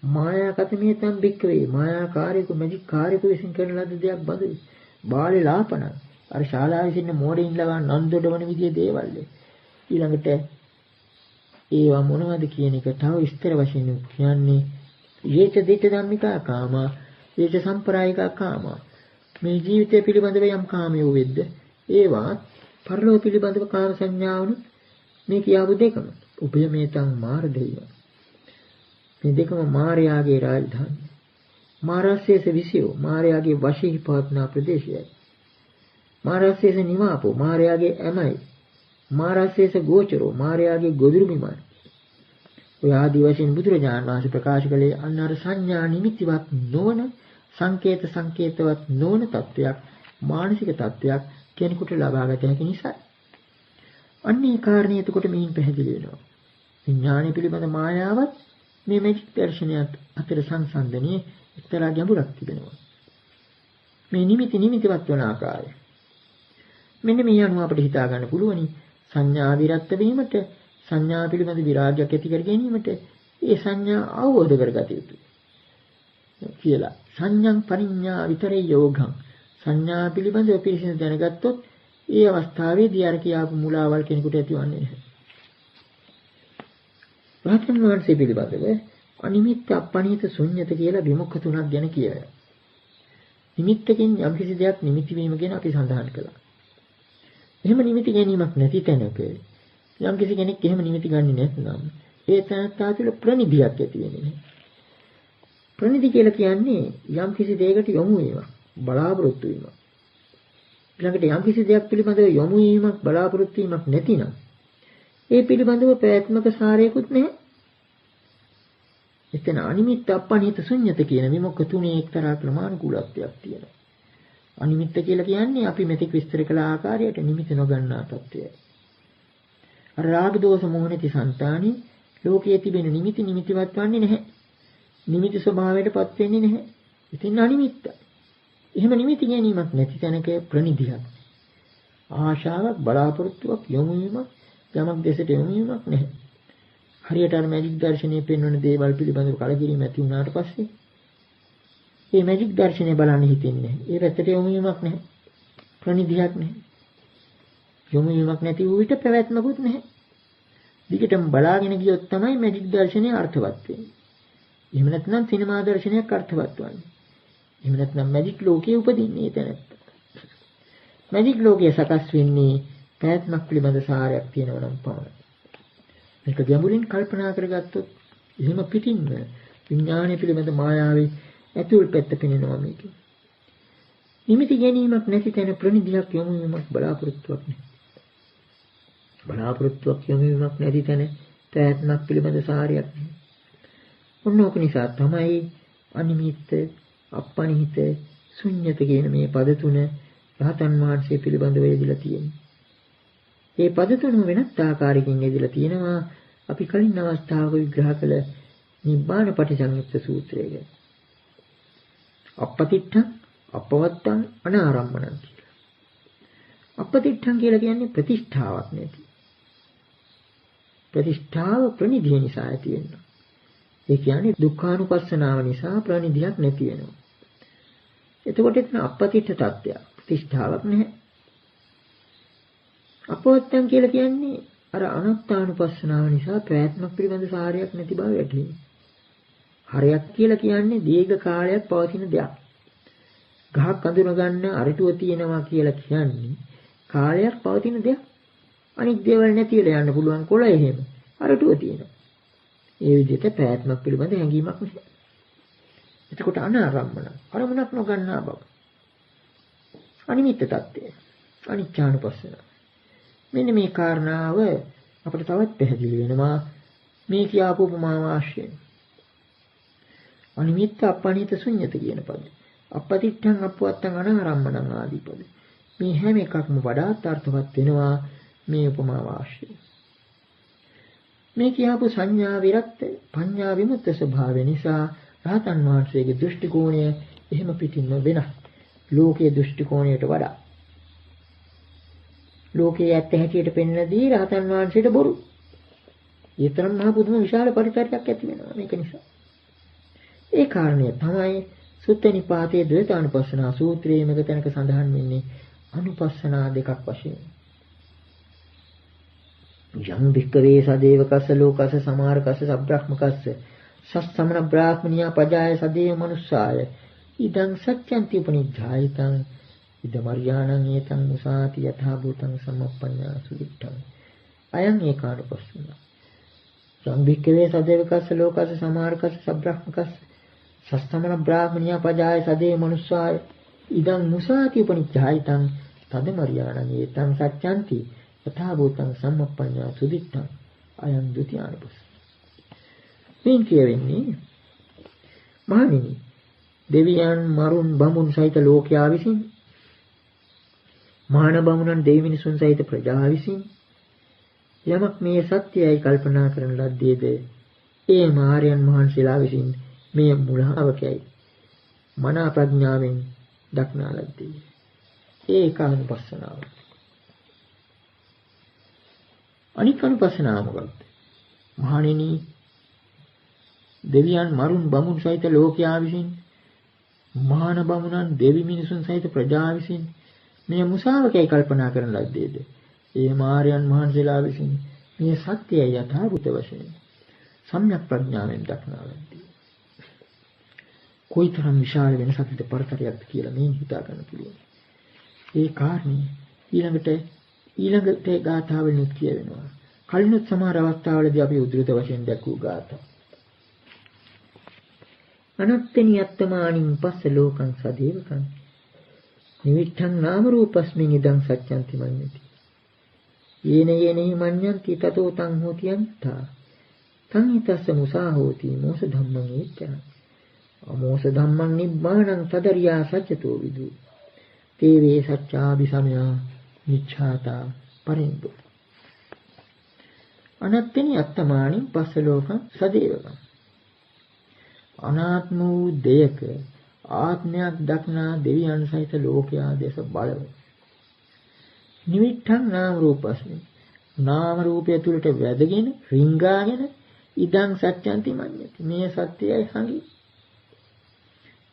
මායා කතමිය තම් වික්‍රේ මායාකාරයක මැජික් කාර්යක විසින් කරන ලද දෙයක් බඳුයි. බාලේ ලාපන. අර ශාලාවේ සිටින මෝඩින් ලවා නන්දොඩවන විදිය දේවල්. ඊළඟට ඒවා මොනවද කියන එක තව විස්තර වශයෙන් කියන්නේ යේච දිට්ඨ ධම්මිකා කාම යේච සම්ප්‍රායිකා කාම. මේ ජීවිතය පිළිබඳව යම් කාමයෝ වෙද්ද ඒවා පරලෝක පිළිබඳව කාම සංඥාවනු මේ කියාපු දෙකම උපයමේතං මාර දෙය. මේ දෙකම මායාගේ රාජධානිය. මාරාසේස විසියෝ මායාගේ වශී පවත්නා ප්‍රදේශයයි. මාරාසේස නිවාපෝ මායාගේ ඇමයි. මාරාසේස ගෝචරෝ මායාගේ ගොදුරු බිමයි. ඔය ආදී වශයෙන් බුදුරජාණන් වහන්සේ ප්‍රකාශ කළේ අන්නර සංඥා නිමිතිවත් නොවන සංකේතවත් නොවන තත්වයක් මානසික තත්වයක් කෙනෙකුට ලබාගත හැකි නිසා. අන්නේ කාරණේ එතකොට මෙයින් පැහැදිලි වෙනවා. විඥානය පිළිබඳ මායාවත් මේ මැජික් දර්ශනයත් අතර සංසන්දනයේ එක්තරා ගැඹුරක් තිබෙනවා. මේ නිමිතිවත් වන ආකාරය. මෙන්න මේ අනුව අපිට හිතා ගන්න පුළුවනි සංඥා විරත් වීමට සංඥා පිළිබඳ විරාගයක් ඇති කර ගැනීමට ඒ සංඥා අවබෝධ කරගත යුතුයි කියලා. සංඥං පරිඤ්ඤා විතරේ යෝගං සංඥා පිළිබඳව පිළිසින දැනගත්තොත් ඒ අවස්ථාවේදී අර කියාපු මුලාවල් කෙනෙකුට ඇතිවන්නේ නැහැ. රහතන් වහන්සේ පිළිබඳව අනිමිත්ත අපනිත ශුන්්‍යත කියලා විමුක්ඛ තුනක් ගැන කියනවා. නිමිත්තකින් යම්කිසි දෙයක් නිමිති වීම ගැන අපි සඳහන් කළා. එහෙම නිමිති ගැනීමක් නැති තැනක යම්කිසි කෙනෙක් එහෙම නිමිති ගන්නේ නැත්නම් ඒ තැනත්තා තුළ ප්‍රනිධියක් ඇති වෙන්නේ නැහැ. ප්‍රනිධි කියලා කියන්නේ යම්කිසි දෙයකට යොමු වීමක්, බලාපොරොත්තු වීමක්. ඊළඟට යම්කිසි දෙයක් පිළිබඳව යොමු වීමක්, බලාපොරොත්තු වීමක් නැතිනම් ඒ පිළිබඳව ප්‍රයත්නක සාරයකුත් නැහැ. එතන අනිමිත්ත අපනිත ශුන්්‍යත කියන විමුක්ඛ තුනේ එක්තරා ක්‍රමානුකූලත්වයක් තියෙනවා. අනිමිත්ත කියලා කියන්නේ අපි මෙතෙක් විස්තර කළ ආකාරයට නිමිති නොගන්නා තත්ත්වය. රාග දෝෂ මොහ නැති సంతානි ලෝකයේ තිබෙන නිමිතිවත් වන්නේ නැහැ. නිමිති ස්වභාවයටපත් වෙන්නේ නැහැ. ඉතින් අනිමිත්ත. එහෙම නිමිති ගැනීමක් නැති තැනක ප්‍රනිධියක්. ආශාවක්, බලාපොරොත්තුවක්, යොමු වීමක්, යමක් දෙසට යොමු වීමක් නැහැ. හරියට අර මැජික් දර්ශනයේ පෙන්වන දේවල් පිළිබඳව කලකිරීම ඇති වුණාට පස්සේ මේ මැජික් දර්ශනය බලන්න හිතෙන්නේ නැහැ. ඒ පැත්තට යොමු වීමක් නැහැ. ප්‍රනිධියක් නැහැ. යොමු වීමක් නැති වූ විට පැවැත්මකුත් නැහැ. දිගටම බලාගෙන ගියොත් තමයි මැජික් දර්ශනය අර්ථවත් වෙන්නේ. එහෙම නැත්නම් සිනමා දර්ශනයක් අර්ථවත් වන්නේ. එහෙම නැත්නම් මැජික් ලෝකයේ උපදින්නේ තැනත්. මැජික් ලෝකයේ සකස් වෙන්නේ පැවැත්මක් පිළිබඳ සාරයක් තියෙනවා නම් පමණයි. මේක ගැඹුරින් කල්පනා කරගත්තොත් එහෙම පිටින්ම විඥානය පිළිබඳ මායාවේ ඇතුල් පැත්ත පෙනෙනවා මේකේ. නිමිති ගැනීමක් නැති තැන ප්‍රනිධියක් යොමු වීමක් බලාපොරොත්තුවක් නැහැ. බලාපොරොත්තුවක් යොමු වීමක් නැති තැන පැවැත්මක් පිළිබඳ සාරයක් නැහැ. ඔන්නෝක නිසා තමයි අනිමිත්ත, අපනිහිත, ශුන්්‍යත කියන මේ පද තුන රහතන් වහන්සේ පිළිබඳව යෙදලා තියෙන්නේ. මේ පද තුන වෙනත් ආකාරයකින් යෙදලා තියෙනවා. අපි කලින් අවස්ථාවක විග්‍රහ කළ නිබ්බාන පටිසංයුක්ත සූත්‍රය ගැන. අපපතිට්ඨං, අපවත්තං, අනාරම්මණං කියලා. අපපතිට්ඨං කියලා කියන්නේ ප්‍රතිෂ්ඨාවක් නැති. ප්‍රතිෂ්ඨාව ප්‍රනිධිය නිසා ඇති වෙනවා. ඒ කියන්නේ දුක්ඛානුපස්සනාව නිසා ප්‍රනිධියක් නැති වෙනවා. එතකොට එතන අපපතිට්ඨ තත්ත්වයක්. ප්‍රතිෂ්ඨාවක් නැහැ. අපවත්තං කියලා කියන්නේ අර අනාත්මානුපස්සනාව නිසා ප්‍රයත්නක් පිළිබඳ සාරයක් නැති බව වැටහෙනවා. හරයක් කියලා කියන්නේ දීර්ඝ කාලයක් පවතින දෙයක්. ගහක් අඳුන ගන්න අරටුව තියෙනවා කියලා කියන්නේ කාලයක් පවතින දෙයක්. අනිත් දේවල් නැති වෙලා යන්න පුළුවන් කොළ එහෙම අරටුව තියෙනවා. ඒ විදිහට ප්‍රයත්නක් පිළිබඳ හැඟීමක් නැහැ. එතකොට අනාරම්මන අරමුණක් නොගන්නා බව. අනිමිත්ත තත්ත්වය. අනිච්චානුපස්සන. මෙන්න මේ කාරණාව අපිට තවත් පැහැදිලි වෙනවා මේ කියාපු උපමාව ආශ්‍රයෙන්. අනිමිත්ත අපනිත ශුන්්‍යත කියන පද. අපපතිට්ඨං අපවත්තං අනාරම්මණං ආදී පද. මේ හැම එකක්ම වඩාත් අර්ථවත් වෙනවා මේ උපමාව ආශ්‍රයෙන්. මේ කියාපු සංඥා විරක්ත පඤ්ඤා විමුක්ත ස්වභාවය නිසා රහතන් වහන්සේගේ දෘෂ්ටි කෝණය එහෙම පිටින්ම වෙනස්. ලෝකයේ දෘෂ්ටි කෝණයට වඩා. ලෝකයේ ඇත්ත හැටියට පෙන්වදී රහතන් වහන්සේට බොරු. ඊතරම් මහ පුදුම විශාල පරිතරයක් ඇති වෙනවා මේක නිසා. ඒ කාරණය තමයි සුත්ත නිපාතයේ ද්වේතානුපස්සනා සූත්‍රයේ මෙතනක සඳහන් වෙන්නේ අනුපස්සනා දෙකක් වශයෙන්. යම් භික්කවේ සදේවකස්ස ලෝකස්ස සමාරකස්ස සබ්‍රාහ්මකස්ස සස්සමන බ්‍රාහ්මනියා පජාය සදේව මනුස්සාය ඉදං සත්‍යන්ති උපනිජ්ජායිතං ඉදමර්යාණං ඒතං මුසාති යථා භූතං සම්මප්පඤ්ඤා සුදිට්ඨං අයං ඒකානුපස්සන යම් භික්කවේ සදේවකස්ස ලෝකස්ස සමාරකස්ස සබ්‍රාහ්මකස්ස සස්සමන බ්‍රාහ්මනියා පජාය සදේව මනුස්සාය ඉදං මුසාති උපනිජ්ජායිතං තදමර්යාණං ඒතං සත්‍යන්ති යථා භූතං සම්මප්පඤ්ඤා සුදිට්ඨං අයං ဒ ුතියානුපස්සන මේ කියවෙන්නේ මහණෙනි දෙවියන් මරුන් බමුණු සහිත ලෝකයා විසින් මහාන බමුණන් දෙවි මිනිසුන් සහිත ප්‍රජා විසින් යමක් මේ සත්‍යයයි කල්පනා කරන ලද්දේද ඒ මාර්යයන් වහන්සේලා විසින් මේ මුලාවකයි මනා ප්‍රඥාවෙන් දක්නා ලද්දේ ඒකානුපස්සනාව. අනික් අනුපස්සනාව මොකක්ද? මහණෙනි දෙවියන් මරුන් බමුණු සහිත ලෝකයා විසින් මහාන බමුණන් දෙවි මිනිසුන් සහිත ප්‍රජා විසින් මේ මුසාවකයි කල්පනා කරන ලද්දේද ඒ මාර්යයන් වහන්සේලා විසින් මේ සත්‍යය යථාභූත වශයෙන් සම්‍යක් ප්‍රඥාවෙන් දක්නා ලද්දේ. කොයිතරම් විශාල වෙනසක්ද පරතරයක්ද කියලා මේ හිතා ගන්න පුළුවන්. ඒ කාරණේ ඊළඟට ගාථාවලින් කියවෙනවා. කලිනුත් සමහර අවස්ථාවලදී අපි උද්දෘත වශයෙන් දැක්වූ ගාථා. අනත්තනි අත්තමානින් පස්ස ලෝකං සදේවකං නිවිච්ඡං නාම රූපස්මින් ඉදං සත්‍යන්ති මඤ්ඤති යේන යේනහි මඤ්ඤන්ති තතෝ තං හෝති අන්තා තං හිතස්ස මුසා හෝති මෝස ධම්මං ඒච්ඡං අමෝස ධම්මං නිබ්බාණං තදරියා සච්චතෝ විදු තේ වේ සච්චාභි සමයා නිච්ඡාතා පරින්දු අනත්තනි අත්තමානින් පස්ස ලෝකං සදේවකං අනාත්ම වූ දෙයක ආත්මයක් දක්නා දෙවියන් සහිත ලෝකයා දෙස බලව. නිවිට්ඨං නාම රූපස්මි නාම රූපය තුලට වැදගෙන රිංගාගෙන ඉදං සත්‍යන්ති මඤ්ඤති මේ සත්‍යයයි හඟි.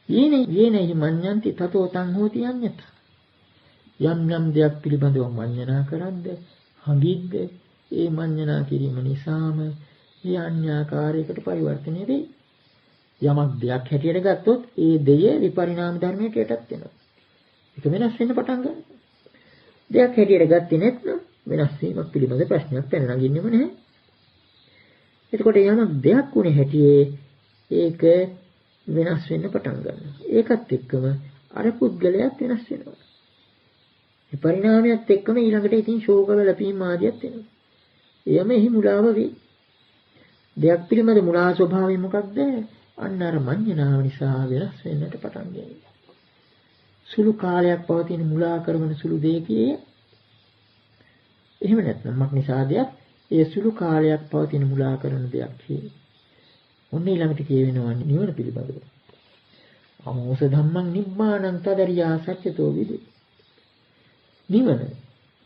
යේනයි මඤ්ඤන්ති තතෝ තං හෝති අඤ්ඤත යම් යම් දෙයක් පිළිබඳව මඤ්ඤණා කරද්ද හඟිද්ද ඒ මඤ්ඤණා කිරීම නිසාම ඒ අන්‍යාකාරයකට පරිවර්තනය වෙයි. යමක් දෙයක් හැටියට ගත්තොත් ඒ දෙය විපරිණාම ධර්මයට යටත් වෙනවා. ඒක වෙනස් වෙන්න පටන් ගන්නවා. දෙයක් හැටියට ගත්තේ නැත්නම් වෙනස් වීමක් පිළිබඳ ප්‍රශ්නයක් පැන නගින්නෙම නැහැ. එතකොට යමක් දෙයක් උනේ හැටියේ ඒක වෙනස් වෙන්න පටන් ගන්නවා. ඒකත් එක්කම අර පුද්ගලයාත් වෙනස් වෙනවා. මේ පරිණාමයත් එක්කම ඊළඟට ඉතින් ශෝක වැළපීම් ආදියත් එනවා. එයම එහි මුලාව වේ. දෙයක් පිළිබඳ මුලා ස්වභාවය මොකක්ද? අන්න අර මඤ්ඤණාව නිසා වෙනස් වෙන්නට පටන් ගන්නවා. සුළු කාලයක් පවතින මුලා කරන සුළු දෙයකේ එහෙම නැත්නම් මක් නිසාදයක් ඒ සුළු කාලයක් පවතින මුලා කරන දෙයක් හේ. ඔන්න ඊළඟට කියවෙනවා නිවන පිළිබඳව. අමෝස ධම්මං නිබ්බාණං තදරියා සත්‍යතෝ විදු. නිවන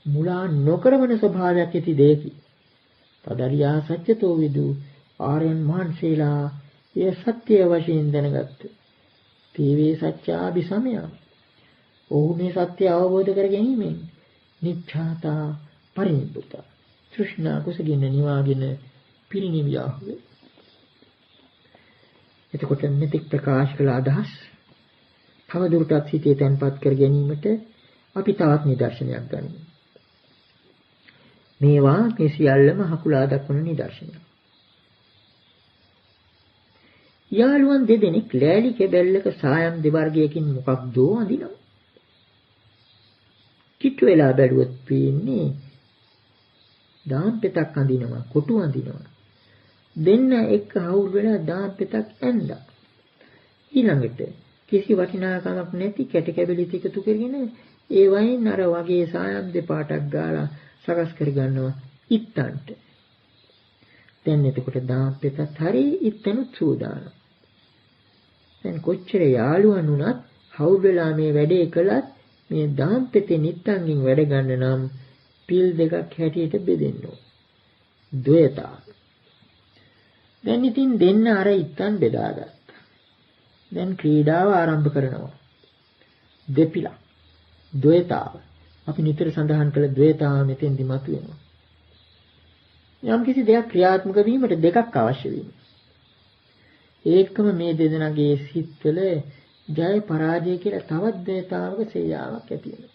මුලා නොකරවන ස්වභාවයක් ඇති දෙයකි. තදරියා සත්‍යතෝ විදු ආර්යයන් වහන්සේලා ඒ සත්‍ය වශයෙන් දැනගත්ත. තීවේ සත්‍යාභි සමය. ඔහු මේ සත්‍ය අවබෝධ කර ගැනීමෙන් නිච්ඡාතා පරිනිබ්බුත. තෘෂ්ණා කුසගින්න නිවාගෙන පිරිනිවියා හුවේ. එතකොට මෙතෙක් ප්‍රකාශ කළ අදහස් තව දුරටත් සිතේ තැන්පත් කර ගැනීමට අපි තවත් නිදර්ශනයක් ගනිමු. මේවා මේ සියල්ලම හකුලා දක්වන නිදර්ශනයක්. යාළුවන් දෙදෙනෙක් ලෑලි කැබැල්ලක සායම් දෙවර්ගයකින් මොකක්දෝ අඳිනවා. කිට්ටු වෙලා බැලුවොත් පේන්නේ දාම්පෙතක් අඳිනවා, කොටු අඳිනවා. දෙන්න එක්ක හවුල් වෙලා දාම්පෙතක් ඇඳලා. ඊළඟට කිසි වටිනාකමක් නැති කැට කැබලි ටික කරගෙන ඒ වයින් අර වගේ සායම් දෙපාටක් ගාලා සකස් කර ගන්නවා ඉත්තන්ට. දැන් එතකොට දාම්පෙතත් හරි ඉත්තනුත් සූදානම්. දැන් කොච්චර යාළුවන් වුණත් හවුල් වෙලා මේ වැඩේ කළත් මේ දාම්පෙතේ නිත්තන්ගෙන් වැඩ ගන්න නම් පිල් දෙකක් හැටියට බෙදෙන්න ඕන. ද්වයතාව. දැන් ඉතින් දෙන්න අර ඉත්තන් බෙදාගත්තා. දැන් ක්‍රීඩාව ආරම්භ කරනවා. දෙපිලක්. ද්වයතාව. අපි නිතර සඳහන් කළ ද්වයතාව මෙතෙන්දි මතුවෙනවා. යම් කිසි දෙයක් ක්‍රියාත්මක වීමට දෙකක් අවශ්‍ය වෙනවා. ඒකම මේ දෙදෙනාගේ සිත්වල ජය පරාජය කියලා තවත් ද්වයතාවක සේයාවක් ඇති වෙනවා.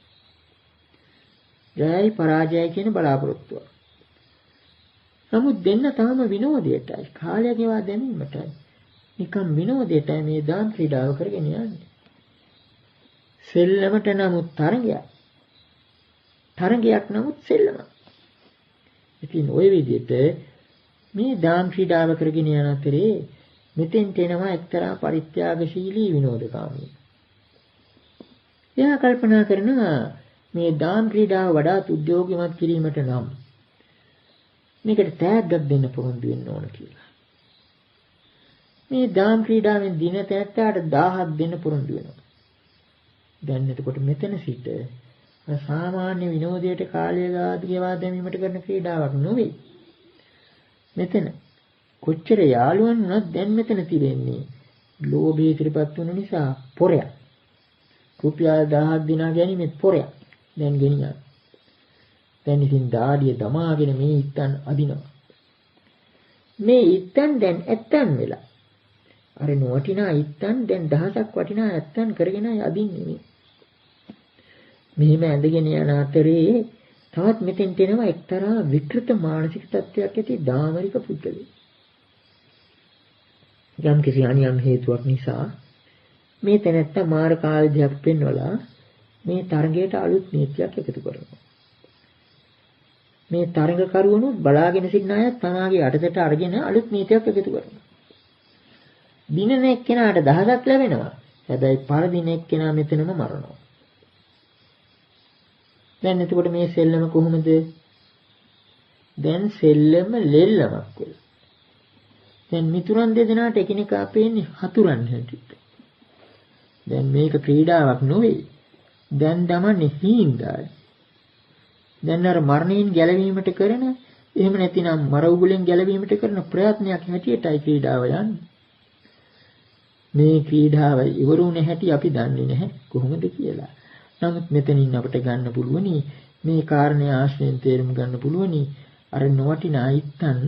ජයයි පරාජයයි කියන බලාපොරොත්තුව. නමුත් දෙන්න තාම විනෝදයටයි, කාලය ගෙවා දැමීමටයි, නිකම් විනෝදයටයි මේ දාම් ක්‍රීඩාව කරගෙන යන්නේ. සෙල්ලමට නමුත් තරගයක්. තරගයක් නමුත් සෙල්ලමක්. ඉතින් ওই විදිහට මේ දාම් ක්‍රීඩාව කරගෙන යන අතරේ මෙතෙන්ට එනවා එක්තරා පරිත්‍යාගශීලී විනෝදකාමී. එයා කල්පනා කරනවා මේ දාම් ක්‍රීඩාව වඩාත් උද්‍යෝගිමත් කිරීමට නම් මේකට තෑග්ගක් දෙන්න පුරුදු වෙන්න ඕන කියලා. මේ දාම් ක්‍රීඩාවෙන් දින තැත්තාට 1000ක් දෙන්න පුරුදු වෙනවා. දැන් එතකොට මෙතන සිට සාමාන්‍ය විනෝදයට කාලය ගෙවා දැමීමට කරන ක්‍රීඩාවක් නෙවෙයි. මෙතන කොච්චර යාළුවන් වුණත් දැන් මෙතන තිරෙන්නේ ලෝභය ඉදිරිපත් වුණ නිසා පොරයක්. රුපියල් 1000ක් දිනා ගැනීමෙත් පොරයක්. දැන් ගෙනියන. දැන් ඉතින් දාඩිය දමාගෙන මේ ඉත්තන් අදිනවා. මේ ඉත්තන් දැන් ඇත්තන් වෙලා. අර නොවටිනා ඉත්තන් දැන් දහසක් වටිනා ඇත්තන් කරගෙන අදින්නේ මේ. මෙහෙම ඇඳගෙන යන අතරේ තවත් මෙතෙන් එනවා එක්තරා විකෘත මානසික තත්ත්වයක් ඇති දාමරික පුද්ගලෙක්. යම් කිසි අනියම් හේතුවක් නිසා මේ තැනැත්තා මාර කාලයක් පෙන්වලා මේ තරගයට අලුත් නීතියක් එකතු කරනවා. මේ තරගකරුවනු බලාගෙන සිටින අය තමාගේ අතට අරගෙන අලුත් නීතියක් එකතු කරනවා. දිනන එක්කෙනාට 1000ක් ලැබෙනවා. හැබැයි පරදින එක්කෙනා මෙතනම මරනවා. දැන් එතකොට මේ සෙල්ලම කොහොමද? දැන් සෙල්ලම ලෙල්ලමක් වෙලා. දැන් මිතුරන් දෙදෙනාට එකිනෙකා පේන්නේ හතුරන් හැටියට. දැන් මේක ක්‍රීඩාවක් නෙවෙයි. දැන් දමන්නේ හීන්දායි. දැන් අර මරණයෙන් ගැලවීමට කරන එහෙම නැතිනම් මර උගුලෙන් ගැලවීමට කරන ප්‍රයත්නයක් හැටියටයි ක්‍රීඩාව යන්නේ. මේ ක්‍රීඩාව ඉවරුනේ හැටි අපි දන්නේ නැහැ කොහොමද කියලා. නමුත් මෙතනින් අපිට ගන්න පුළුවනි මේ කාරණේ ආශ්‍රයෙන් තේරුම් ගන්න පුළුවනි අර නොවටිනා ඉත්තන්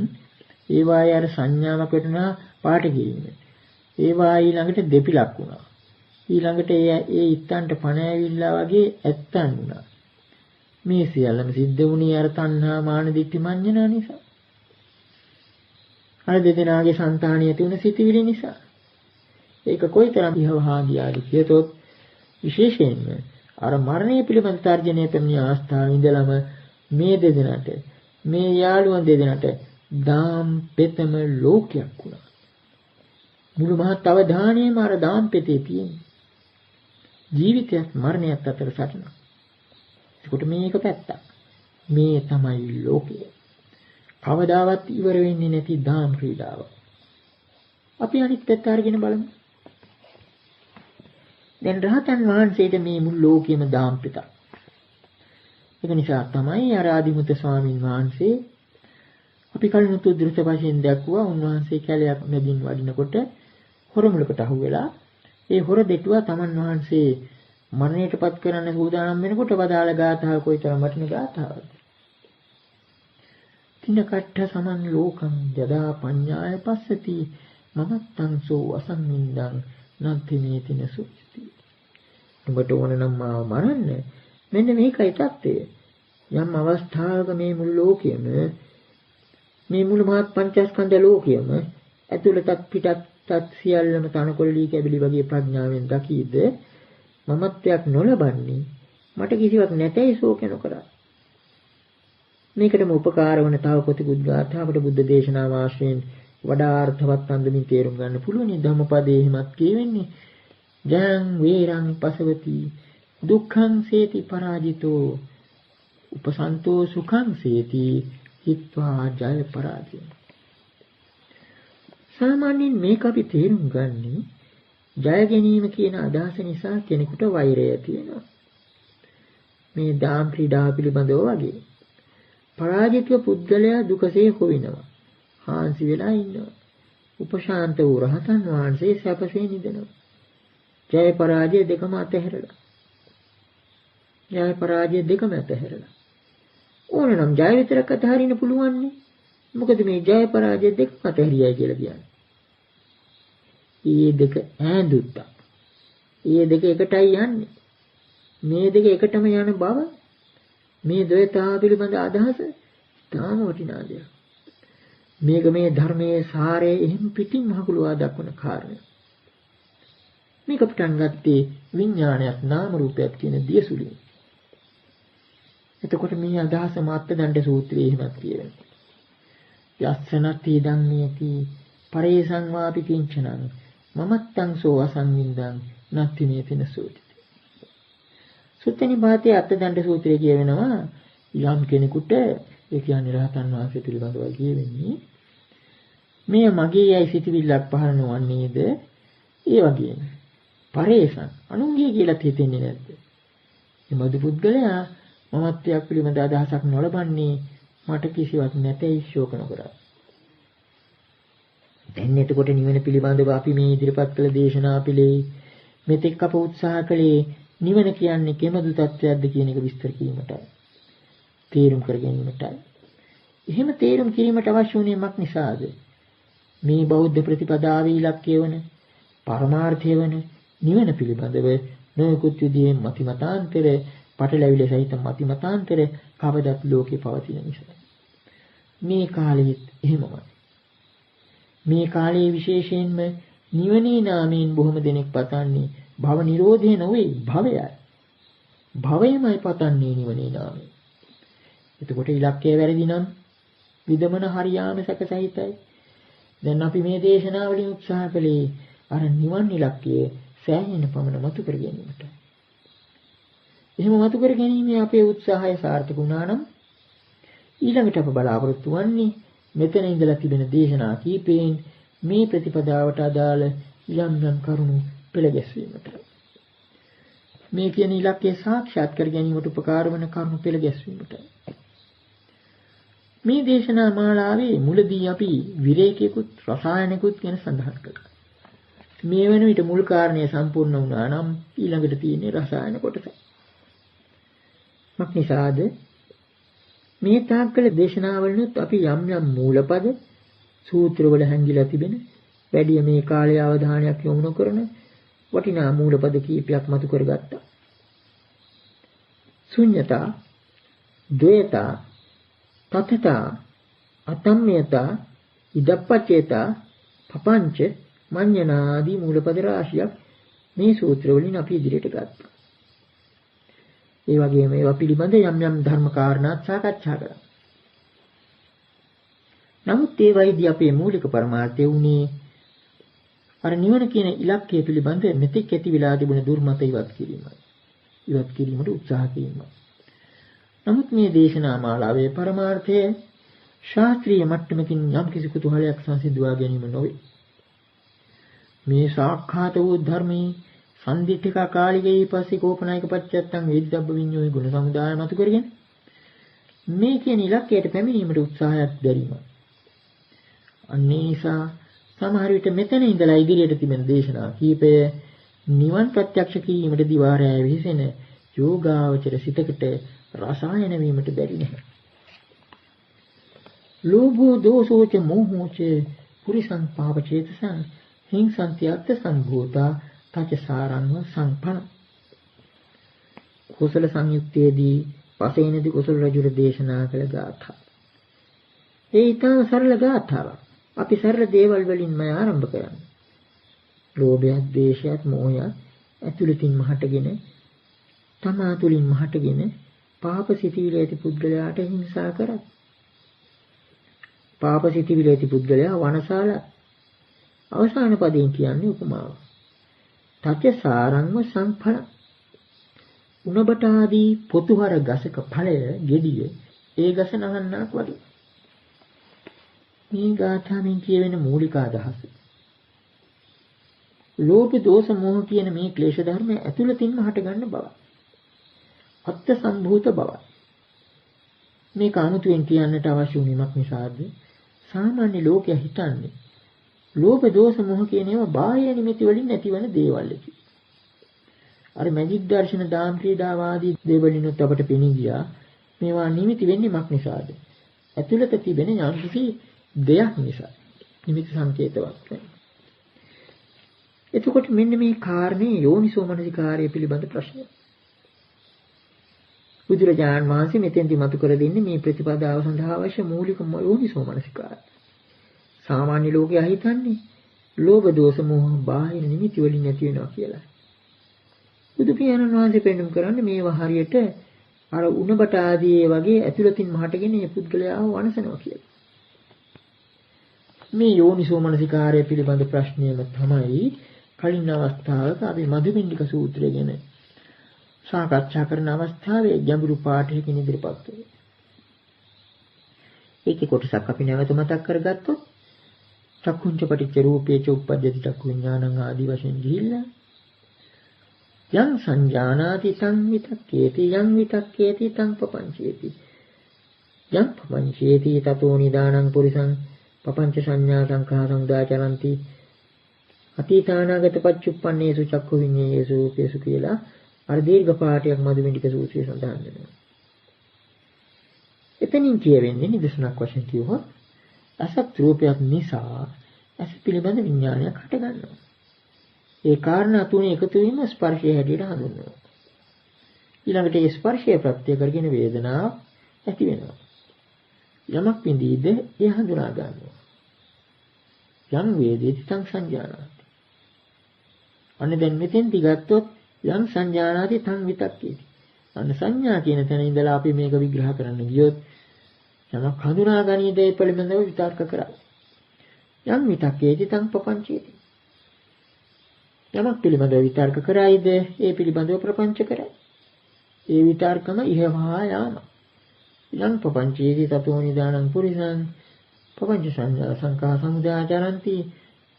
ඒ වායේ අර සංඥාවක් වටනා පාට ගිරින්නේ. ඒ වායි ළඟට දෙපිලක් වුණා. ඊළඟට ඒ ඉත්තන්ට පණ ඇවිල්ලා වගේ ඇත්තන් වුණා. මේ සියල්ලම සිද්ධ වුණේ අර තණ්හා මාන දිට්ඨි මඤ්ඤණා නිසා. අර දෙදෙනාගේ సంతානිය ඇති වුණ සිටිවිලි නිසා. ඒක කොයිතරම් ඉහවහා ගියාද කියතොත් විශේෂයෙන්ම අර මරණය පිළිබඳ තර්ජනය පැමිණි අවස්ථාවේ ඉඳලම මේ දෙදෙනාට මේ යාළුවන් දෙදෙනාට දාම් පෙතම ලෝකයක් වුණා. මුළු මහත් අවධානයම අර දාම් පෙතේ තියෙනවා. ජීවිතයත් මරණයත් අතර සටනක්. ඒකට මේක පැත්තක්. මේ තමයි ලෝකය. කවදාවත් ඉවර වෙන්නේ නැති දාම් ක්‍රීඩාව. අපි අනිත් පැත්ත අරගෙන බලමු. දැන් රහතන් වහන්සේට මේ මුළු ලෝකෙම දාම් පිටක්. ඒක නිසා තමයි ආරාධිමුත ස්වාමීන් වහන්සේ අපි කලිනුත් දෘශ්‍ය වශයෙන් දැක්වුවා උන්වහන්සේ කැලයක් මැදින් වඩිනකොට හොරමුලකට අහු වෙලා ඒ හොර දෙටුවා තමන් වහන්සේ මරණයටපත් කරන්න සූදානම් වෙනකොට වදාළ ගාථාව කොයිතරම් වටින ගාථාවක්ද? තින කට්ඨ සමන් ලෝකං යදා පඤ්ඤාය පස්සති මමත්තං සෝ අසම්මින්දං නන්ති මේ තින සුචිති. උඹට ඕන නම් මාව මරන්න. මෙන්න මේකයි தත්ත්වය. යම් අවස්ථාවක මේ මුළු ලෝකෙම මේ මුළු මහත් පංචස්කන්ධ ලෝකයම ඇතුළතත් පිටත් සියල්ලම තනකොළලී කැබිලි වගේ ප්‍රඥාවෙන් දකීද මමත්වයක් නොලබන්නේ මට කිසිවක් නැතයි ශෝකන කරා. මේකටම උපකාර වන තව කොතිකුත් ගාථාවට බුද්ධ දේශනාව ආශ්‍රයෙන් වඩා අර්ථවත් අන්දමින් තේරුම් ගන්න පුළුවන්. ධම්මපදයේ හිමත් කියවෙන්නේ ජං වේරං පසවති දුක්ඛං සේති පරාජිතෝ උපසන්තෝ සුඛං සේති හිත්වා ජය පරාජය. සාමාන්‍යයෙන් මේක අපි තේරුම් ගන්නේ ජය ගැනීම කියන අදහස නිසා කෙනෙකුට වෛරය තියෙනවා. මේ දාම් ක්‍රීඩා පිළිබඳව වගේ. පරාජිතව පුද්ගලයා දුකසේ හොවිනවා. හාන්සි වෙලා ඉන්නවා. උපශාන්ත වූ රහතන් වහන්සේ සැපසේ නිදනවා. ජය පරාජය දෙකම අතහැරලා. ජය පරාජය දෙකම අතහැරලා. ඕනනම් ජය විතරක් අතහරින්න පුළුවන් නේ. මොකද මේ ජය පරාජය දෙකම අතහැරියයි කියලා කියන්නේ. මේ දෙක ඈඳුත්තා. මේ දෙක එකටයි යන්නේ. මේ දෙක එකටම යන බව මේ ද්වේතාව පිළිබඳ අදහස තාම වටිනා දෙයක්. මේක මේ ධර්මයේ සාරය එහෙම පිටින් මහකුලවා දක්වන කාරණය. මේක පටන් ගත්තේ විඥානයක් නාම රූපයක් කියන දියසුලින්. එතකොට මේ අදහස මාත්දණ්ඩ සූත්‍රයේ එහෙමත් කියවෙනවා. යස්සනති ධම්මේති පරේසං වාපි කිංචනං මමත්තං සෝ අසංවින්දං නත්ති මේ තින සෝති. සුත්තනි භාතයේ අත්දණ්ඩ සූත්‍රයේ කියවෙනවා යම් කෙනෙකුට ඒ කියන්නේ රහතන් වහන්සේ පිළිබඳව කියවෙන්නේ මේ මගේ යයි සිටිවිල්ලක් පහළ නොවන්නේද ඒ වගේම පරේසං අනුන්ගේ කියලා හිතෙන්නේ නැද්ද? මේ මදු පුද්ගලයා මමත්වයක් පිළිබඳ අදහසක් නොලබන්නේ මට කිසිවක් නැතයි ශෝක නොකරයි. දැන් එතකොට නිවන පිළිබඳව අපි මේ ඉදිරිපත් කළ දේශනා පිළේ මෙතෙක් අප උත්සාහ කළේ නිවන කියන්නේ කෙමදු තත්වයක්ද කියන එක විස්තර කිරීමටයි. තේරුම් කර ගැනීමටයි. එහෙම තේරුම් කිරීමට අවශ්‍ය වුණේ මක් නිසාද? මේ බෞද්ධ ප්‍රතිපදාවේ ඉලක්කය වන පරමාර්ථය වන නිවන පිළිබඳව නොයෙකුත් විදිහේ මතිමතාන්තර පටලැවිලි සහිත මතිමතාන්තර කවදත් ලෝකේ පවතින නිසා. මේ කාලෙත් එහෙමමයි. මේ කාලයේ විශේෂයෙන්ම නිවනේ නාමයෙන් බොහොම දෙනෙක් පතන්නේ භව නිරෝධය නොවේ භවයයි. භවයමයි පතන්නේ නිවනේ නාමයෙන්. එතකොට ඉලක්කය වැරදි නම් විදමන හරියාම සැකසහිතයි. දැන් අපි මේ දේශනාවලින් උත්සාහ කළේ අර නිවන් ඉලක්කය සෑහෙන පමණ මතු කර ගැනීමට. එහෙම මතු කර ගැනීමේ අපේ උත්සාහය සාර්ථක වුණා නම් ඊළඟට අප බලාපොරොත්තු වෙන්නේ මෙතන ඉඳලා තිබෙන දේශනා කීපයෙන් මේ ප්‍රතිපදාවට අදාළ යම් යම් කරුණු පෙළ ගැස්වීමට. මේ කියන ඉලක්කය සාක්ෂාත් කර ගැනීමට උපකාර වන කරුණු පෙළ ගැස්වීමට. මේ දේශනා මාලාවේ මුලදී අපි විරේකයකුත් රසායනිකුත් ගැන සඳහන් කළා. මේ වෙන විට මුල් කාරණය සම්පූර්ණ වුණා නම් ඊළඟට තියෙන්නේ රසායන කොටස. මක්නිසාද මේ තාක්කල දේශනාවලුත් අපි යම් යම් මූලපද සූත්‍රවල හැංගිලා තිබෙන වැඩි මේ කාලයේ අවධානයක් යොමු නොකරන වටිනා මූලපද කීපයක් මතු කරගත්තා. ශුන්‍යතා, ද්වේතා, තථතා, අතම්මයතා, ඉදප්පචේතා, පපංච, මඤ්ඤණා ආදී මූලපද රාශියක් මේ සූත්‍රවලින් අපි ඉදිරියට ගත්තා. ඒ වගේම ඒවා පිළිබඳ යම් යම් ධර්ම කාරණාත් සාකච්ඡා කළා. නමුත් ඒ වයිදී අපේ මූලික පරමාර්ථය වුණේ අර නිවන කියන ඉලක්කය පිළිබඳ මෙතෙක් ඇති වෙලා තිබුණ දුර්මත ඉවත් කිරීමයි. ඉවත් කිරීමට උත්සාහ කිරීමයි. නමුත් මේ දේශනා මාලාවේ පරමාර්ථය ශාස්ත්‍රීය මට්ටමකින් යම් කිසි කුතුහලයක් සංසිඳුවා ගැනීම නොවේ. මේ සාක්ඛාත වූ ධර්මයේ සම්දිත්තික කාලිකේ පස්සේ කෝපනායක පච්චත්තං වේදිතබ්බ විඤ්ඤෝයි ගුණ සමුදාය මතු කරගෙන මේ කියන ඉලක්කයට පැමිණීමට උත්සාහයක් දැරීම. අන්නේ නිසා සමහර විට මෙතන ඉඳලා ඉදිරියට තිබෙන දේශනා කීපය නිවන් ප්‍රත්‍යක්ෂ කිරීමට දිවාරය විහිසෙන යෝගාවචර සිතකට රසායන වීමට බැරි නැහැ. ලෝභෝ දෝසෝච මෝහෝච පුරිසං පාපචේතසං හිංසන්ති අත්ථ සම්භූතා තචසාරංව සංපන. කුසල සංයුක්තයේදී පසේනදී කුසල රජුර දේශනා කළ ගාථා. ඒ ඊටම සරල ගාථාවක්. අපි සරල දේවල් වලින්ම ආරම්භ කරන්නේ. ලෝභයත්, ද්වේෂයත්, මොහයත් ඇතුළතින් මහටගෙන තමා තුලින් මහටගෙන පාප සිතිවිලි ඇති පුද්ගලයාට හිංසා කරත්. පාප සිතිවිලි ඇති පුද්ගලයා වනසාලා අවසාන පදයෙන් කියන්නේ උපමාව. තච සාරංව සංඵල. උණබට ආදී පොතුහර ගසක ඵලය ගෙඩිය ඒ ගස නහන්නක් වගේ. මේ ගාථාවෙන් කියවෙන මූලික අදහස. ලෝභ දෝෂ මෝහ කියන මේ ක්ලේශ ධර්ම ඇතුළතින්ම හටගන්න බව. අත්ත් සම්භූත බව. මේ කාමුතුෙන් කියන්නට අවශ්‍ය වුණීමක් නිසාද සාමාන්‍ය ලෝකයා හිතන්නේ ලෝභ දෝෂ මොහ කියන ඒවා බාහ්‍ය නිමිති වලින් නැතිවන දේවල් කියලා. අර මැජික් දර්ශන දාම් ක්‍රීඩා වාදී දේවලිනුත් අපට පෙනී ගියා මේවා නිමිති වෙන්නේ මක් නිසාද? ඇතුළත තිබෙන යම්කිසි දෙයක් නිසා. නිමිති සංකේතවත්. එතකොට මෙන්න මේ කාරණේ යෝනිසෝ මනසිකාරය පිළිබඳ ප්‍රශ්නය. බුදුරජාණන් වහන්සේ මෙතෙන්දි මතු කර දෙන්නේ මේ ප්‍රතිපදාව සඳහා අවශ්‍ය මූලිකම යෝනිසෝ මනසිකාරය. සාමාන්‍ය ලෝකයා හිතන්නේ ලෝභ දෝෂ මෝහ බාහිර නිමිති වලින් නැති වෙනවා කියලා. බුදු පියාණන් වහන්සේ පෙන්වුම් කරන්නේ මේවා හරියට අර උණබට ආදී වගේ ඇතුළතින් මහටගෙන මේ පුද්ගලයාව වනසනවා කියලා. මේ යෝනිසෝ මනසිකාරය පිළිබඳ ප්‍රශ්නයම තමයි කලින් අවස්ථාවක අපි මධුමිණ්ඩික සූත්‍රය ගැන සාකච්ඡා කරන අවස්ථාවේ ගැඹුරු පාඩයකින් ඉදිරිපත් කළේ. ඒකේ කොටසක් අපි නැවත මතක් කරගත්තොත් චක්කුංච පටිච්ච රූපේ ච උප්පජ්ජති චක්කු විඥානං ආදී වශයෙන් ගිහිල්ලා යං සංජානාති තං විතක්කේති යං විතක්කේති තං පපංචේති යං පපංචේති තතෝ නිදානං පුරිසං පපංච සංඥා සංඛා සංදාචරಂತಿ අතීතානාගත පච්චුප්පන්නේසු චක්කු විඤ්ඤේයේසු රූපේසු කියලා අර දීර්ඝ පාඨයක් මధుමිණ්ඩික සූත්‍රයේ සඳහන් වෙනවා. එතනින් කියවෙන්නේ නිදර්ශනක් වශයෙන් කියවොත් අසත් රූපයක් නිසා ඇස පිළිබඳ විඥානයක් හට ගන්නවා. ඒ කාරණා තුනේ එකතු වීම ස්පර්ශය හැටියට හඳුන්වනවා. ඊළඟට ඒ ස්පර්ශය ප්‍රත්‍ය කරගෙන වේදනාව ඇති වෙනවා. යමක් විඳීද ඒ හඳුනා ගන්නවා. යම් වේදේති තං සංජානාති. අන්න දැන් මෙතෙන්දි ගත්තොත් යම් සංජානාති තං විතක්කේති. අන්න සංඥා කියන තැන ඉඳලා අපි මේක විග්‍රහ කරන්න ගියොත් යමක් හඳුනා ගනීද ඒ පිළිබඳව විතර්ක කරා. යම් විතක්කේති තං පපංචේති. යමක් පිළිබඳව විතර්ක කරයිද ඒ පිළිබඳව ප්‍රපංච කරයි. ඒ විතර්කම ඉහවහා යාම. යම් පපංචේති තතෝ නිදානං පුරිසං පපංච සංඥා සංඛා සමුදාචරಂತಿ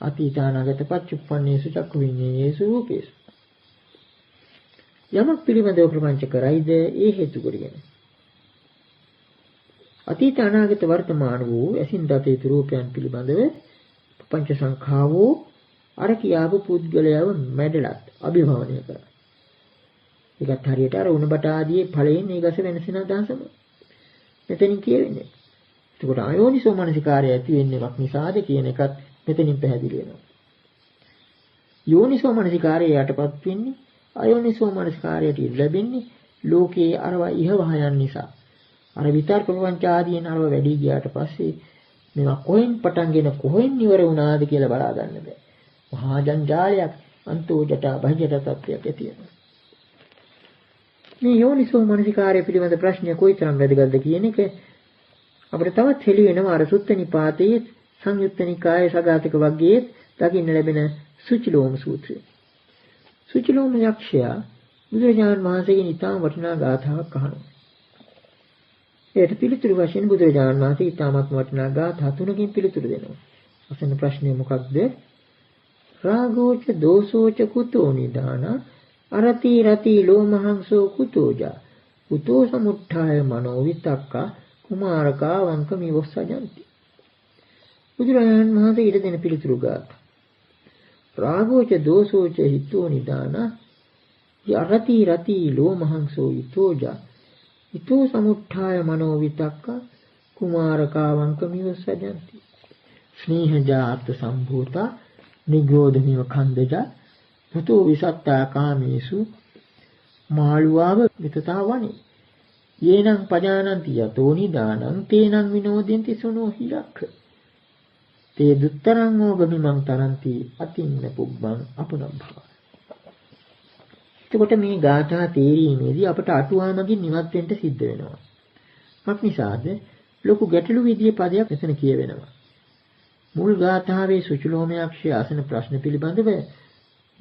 අතීතානාගත පච්චුප්පන්නේසු චක්කු විඤ්ඤේයේසු රූපේසු. යමක් පිළිබඳව ප්‍රපංච කරයිද ඒ හේතු කොටගෙන. අතීත අනාගත වර්තමාන වූ ඇසින් දත යුතු රූපයන් පිළිබඳව පංච සංඛාවෝ අර කියාපු පුද්ගලයාව මැඩලත් අභිභවනය කරා. ඒකත් හරියට අර උණබට ආදී ඵලයෙන් මේ ගස වෙනසෙන අදහසම මෙතනින් කියවෙන්නේ. එතකොට ආයෝනිසෝ මනසිකාරය ඇති වෙන්නේවක් නිසාද කියන එකත් මෙතනින් පැහැදිලි වෙනවා. යෝනිසෝ මනසිකාරය යටපත් වෙන්නේ ආයෝනිසෝ මනසිකාරයට ලැබෙන්නේ ලෝකයේ අරවා ඉහවහයන් නිසා. අර විතර්ක ප්‍රපංච ආදීන් අරව වැඩි ගියාට පස්සේ මේවා කොහෙන් පටන්ගෙන කොහෙන් ඉවර වුණාද කියලා බලා ගන්න බෑ. මහා ජංජාලයක් අන්තෝ ජටා බහිජට තත්ත්වයක් ඇති වෙනවා. මේ යෝනිසෝ මනසිකාරය පිළිබඳ ප්‍රශ්නය කොයිතරම් වැදගත්ද කියන එක අපිට තවත් හෙළි වෙනවා අර සුත්ත නිපාතයේ සංයුත්ත නිකායේ සගාතික වර්ගයේ දකින්න ලැබෙන සුචිලෝම සූත්‍රය. සුචිලෝම යක්ෂයා බුදුරජාණන් වහන්සේගෙන් ඉතාම වටිනා ගාථාවක් අහනවා. ඒට පිළිතුරු වශයෙන් බුදුරජාණන් වහන්සේ ඊටමත් වටිනා ගාථා තුනකින් පිළිතුරු දෙනවා. අසන ප්‍රශ්නේ මොකක්ද? රාගෝච දෝසෝච කුතෝ නිදාන අරති රති ලෝමහංසෝ කුතෝජා කුතෝ සමුත්ථාය මනෝ විතක්කා කුමාරකා වංකමි වස්සජන්ති. බුදුරජාණන් වහන්සේ ඊට දෙන පිළිතුරු ගාථා. රාගෝච දෝසෝච හිතෝ නිදාන අරති රති ලෝමහංසෝ ඊතෝජා ඊතෝ සමුත්ථාය මනෝ විතක්කා කුමාරකා වංකමි වස්සජන්ති. ස්නේහජාත සම්භූතා නිග්‍රෝධමිව කන්දජා පුතෝ විසත්තා කාමේසු මාළුවාව විතතා වනේ යේනං පජානන්ති යතෝ නිදානං තේනං විනෝදෙන්ති සුනෝ හිලක්ඛ තේ දුත්තරං ඕගමිමං තරන්ති අතින්න පුබ්බං අපුනබ්භව. එතකොට මේ ගාථා තේරීමේදී අපට අටුවාමකින් නිවත් වෙන්න සිද්ධ වෙනවා. මක් නිසාද? ලොකු ගැටළු විදියේ පදයක් එතන කියවෙනවා. මුල් ගාථාවේ සුචිලෝමයක්ෂය ආසන ප්‍රශ්න පිළිබඳව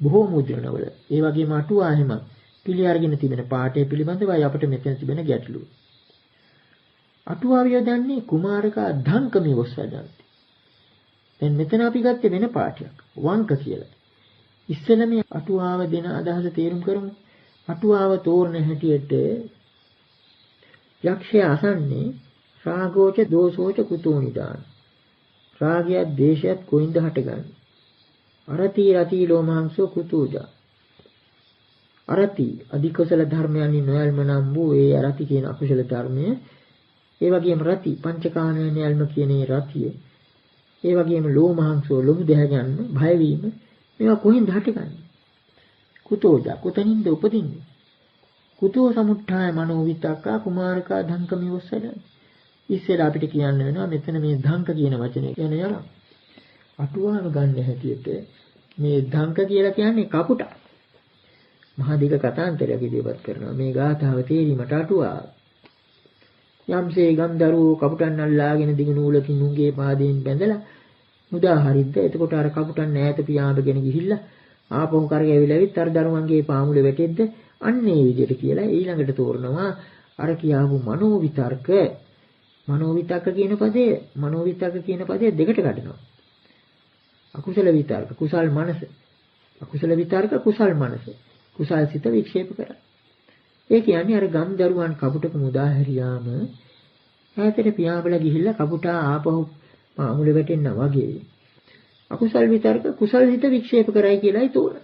බොහෝ මුද්‍රණවල ඒ වගේම අටුවා හැම පිළි අරගෙන තිබෙන පාඩය පිළිබඳවයි අපිට මෙතන තිබෙන ගැටලුව. අටුවාව යොදන්නේ කුමාරකා ධංකමේ වස්සජන්ති. දැන් මෙතන අපි ගත්තේ වෙන පාඩයක් වංක කියලා. ඉස්සෙල්ලා මේ අටුවාව දෙන අදහස තේරුම් කරමු. අටුවාව තෝරන හැටියට යක්ෂය අසන්නේ රාගෝච දෝසෝච කුතෝ නිදාන. රාගයත් ද්වේෂයත් කොයින්ද හටගන්නේ? අරති රති ලෝමහංසෝ කුතෝජා. අරති අධිකුසල ධර්මයන්හි නොයල්ම නම් වූ ඒ අරති කියන අකුසල ධර්මය, ඒ වගේම රති පංචකාමයන් යල්ම කියන ඒ රතිය, ඒ වගේම ලෝමහංසෝ ලොහු දෙහ ගන්න බය වීම, මේවා කොයින්ද හටගන්නේ? කුතෝජා කොතනින්ද උපදින්නේ? කුතෝ සමුත්ථාය මනෝ විතක්කා කුමාරකා ධංකමි වස්සජන්ති. ඉස්සෙල්ලා අපිට කියන්න වෙනවා මෙතන මේ ධංක කියන වචනේ කියන යන අටුවාව ගන්න හැටියට මේ ධංක කියලා කියන්නේ කපුට. මහා දීක කතාන්තරයක් ඉදිරිපත් කරනවා මේ ගාථාව තේරීමට අටුවා. යම්සේ ගම්දරුවෝ කපුටන් අල්ලාගෙන දිග නූලකින් උන්ගේ පාදයෙන් බැඳලා මුදා හරිද්ද. එතකොට අර කපුටන් ඈත පියාඹගෙන ගිහිල්ලා ආපහු කරගෙවිලා විත් අර දරුවන්ගේ පාමුලේ වැටෙද්ද අන්නේ විදිහට කියලා ඊළඟට තෝරනවා අර කියාවු මනෝ විතර්ක. මනෝ විතක්ක කියන පදේ දෙකට කඩනවා. අකුසල විතර්ක කුසල් මනස, අකුසල විතර්ක කුසල් මනස, කුසල් සිත වික්ෂේප කරා. ඒ කියන්නේ අර ගම් දරුවන් කපුටක මුදා හැරියාම ඈතට පියාඹලා ගිහිල්ලා කපුටා ආපහු පාමුල වැටෙන්නා වගේ අකුසල් විතර්ක කුසල් සිත වික්ෂේප කරයි කියලායි තෝරන.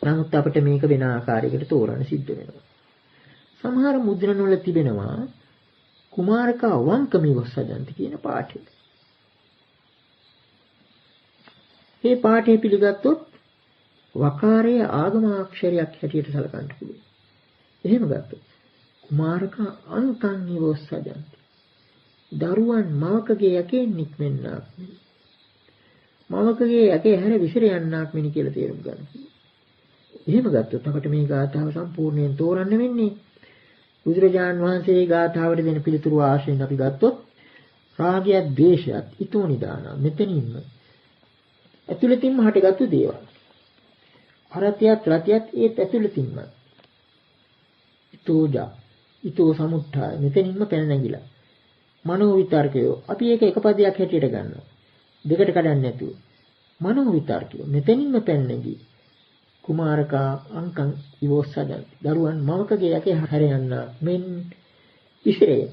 නමුත් අපිට මේක වෙන ආකාරයකට තෝරන්න සිද්ධ වෙනවා. සමහර මුද්‍රණවල තිබෙනවා කුමාරකා වංකමි වස්සජන්ති කියන පාඨය. මේ පාඨය පිළිගත්තොත් වකාරයේ ආගමාක්ෂරයක් හැටියට සලකන්න පුළුවන්. එහෙම ගත්තොත් කුමාරකා අංකං නිවස්සජන්ති. දරුවන් මවකගේ යකේ නික්මෙන්නාක් මෙනි. මවකගේ යකේ හැර විසිර යන්නාක් මෙනි කියලා තේරුම් ගන්න. එහෙම ගත්තොත් අපිට මේ ගාථාව සම්පූර්ණයෙන් තෝරන්න වෙන්නේ බුදුරජාණන් වහන්සේ ගාථාවට දෙන පිළිතුරු ආශ්‍රයෙන් අපි ගත්තොත් රාගයත් ද්වේෂයත් ඊතෝ නිදාන මෙතනින්ම ඇතුළතින්ම හටගත්තු දේවල්. අරතියත් රතියත් ඒත් ඇතුළතින්ම. ඊතෝ සමුත්ථාය මෙතනින්ම පැන නැගිලා. මනෝ විතර්කය අපි ඒක එක පදයක් හැටියට ගන්නවා. දෙකට කඩන්නේ නැතුව. මනෝ විතර්කය මෙතනින්ම පැන නැගී කුමාරකා අංකං ඉවෝසජන්ති. දරුවන් මවකගේ යකේ හැර යන්නා මෙන් ඉසිරේ.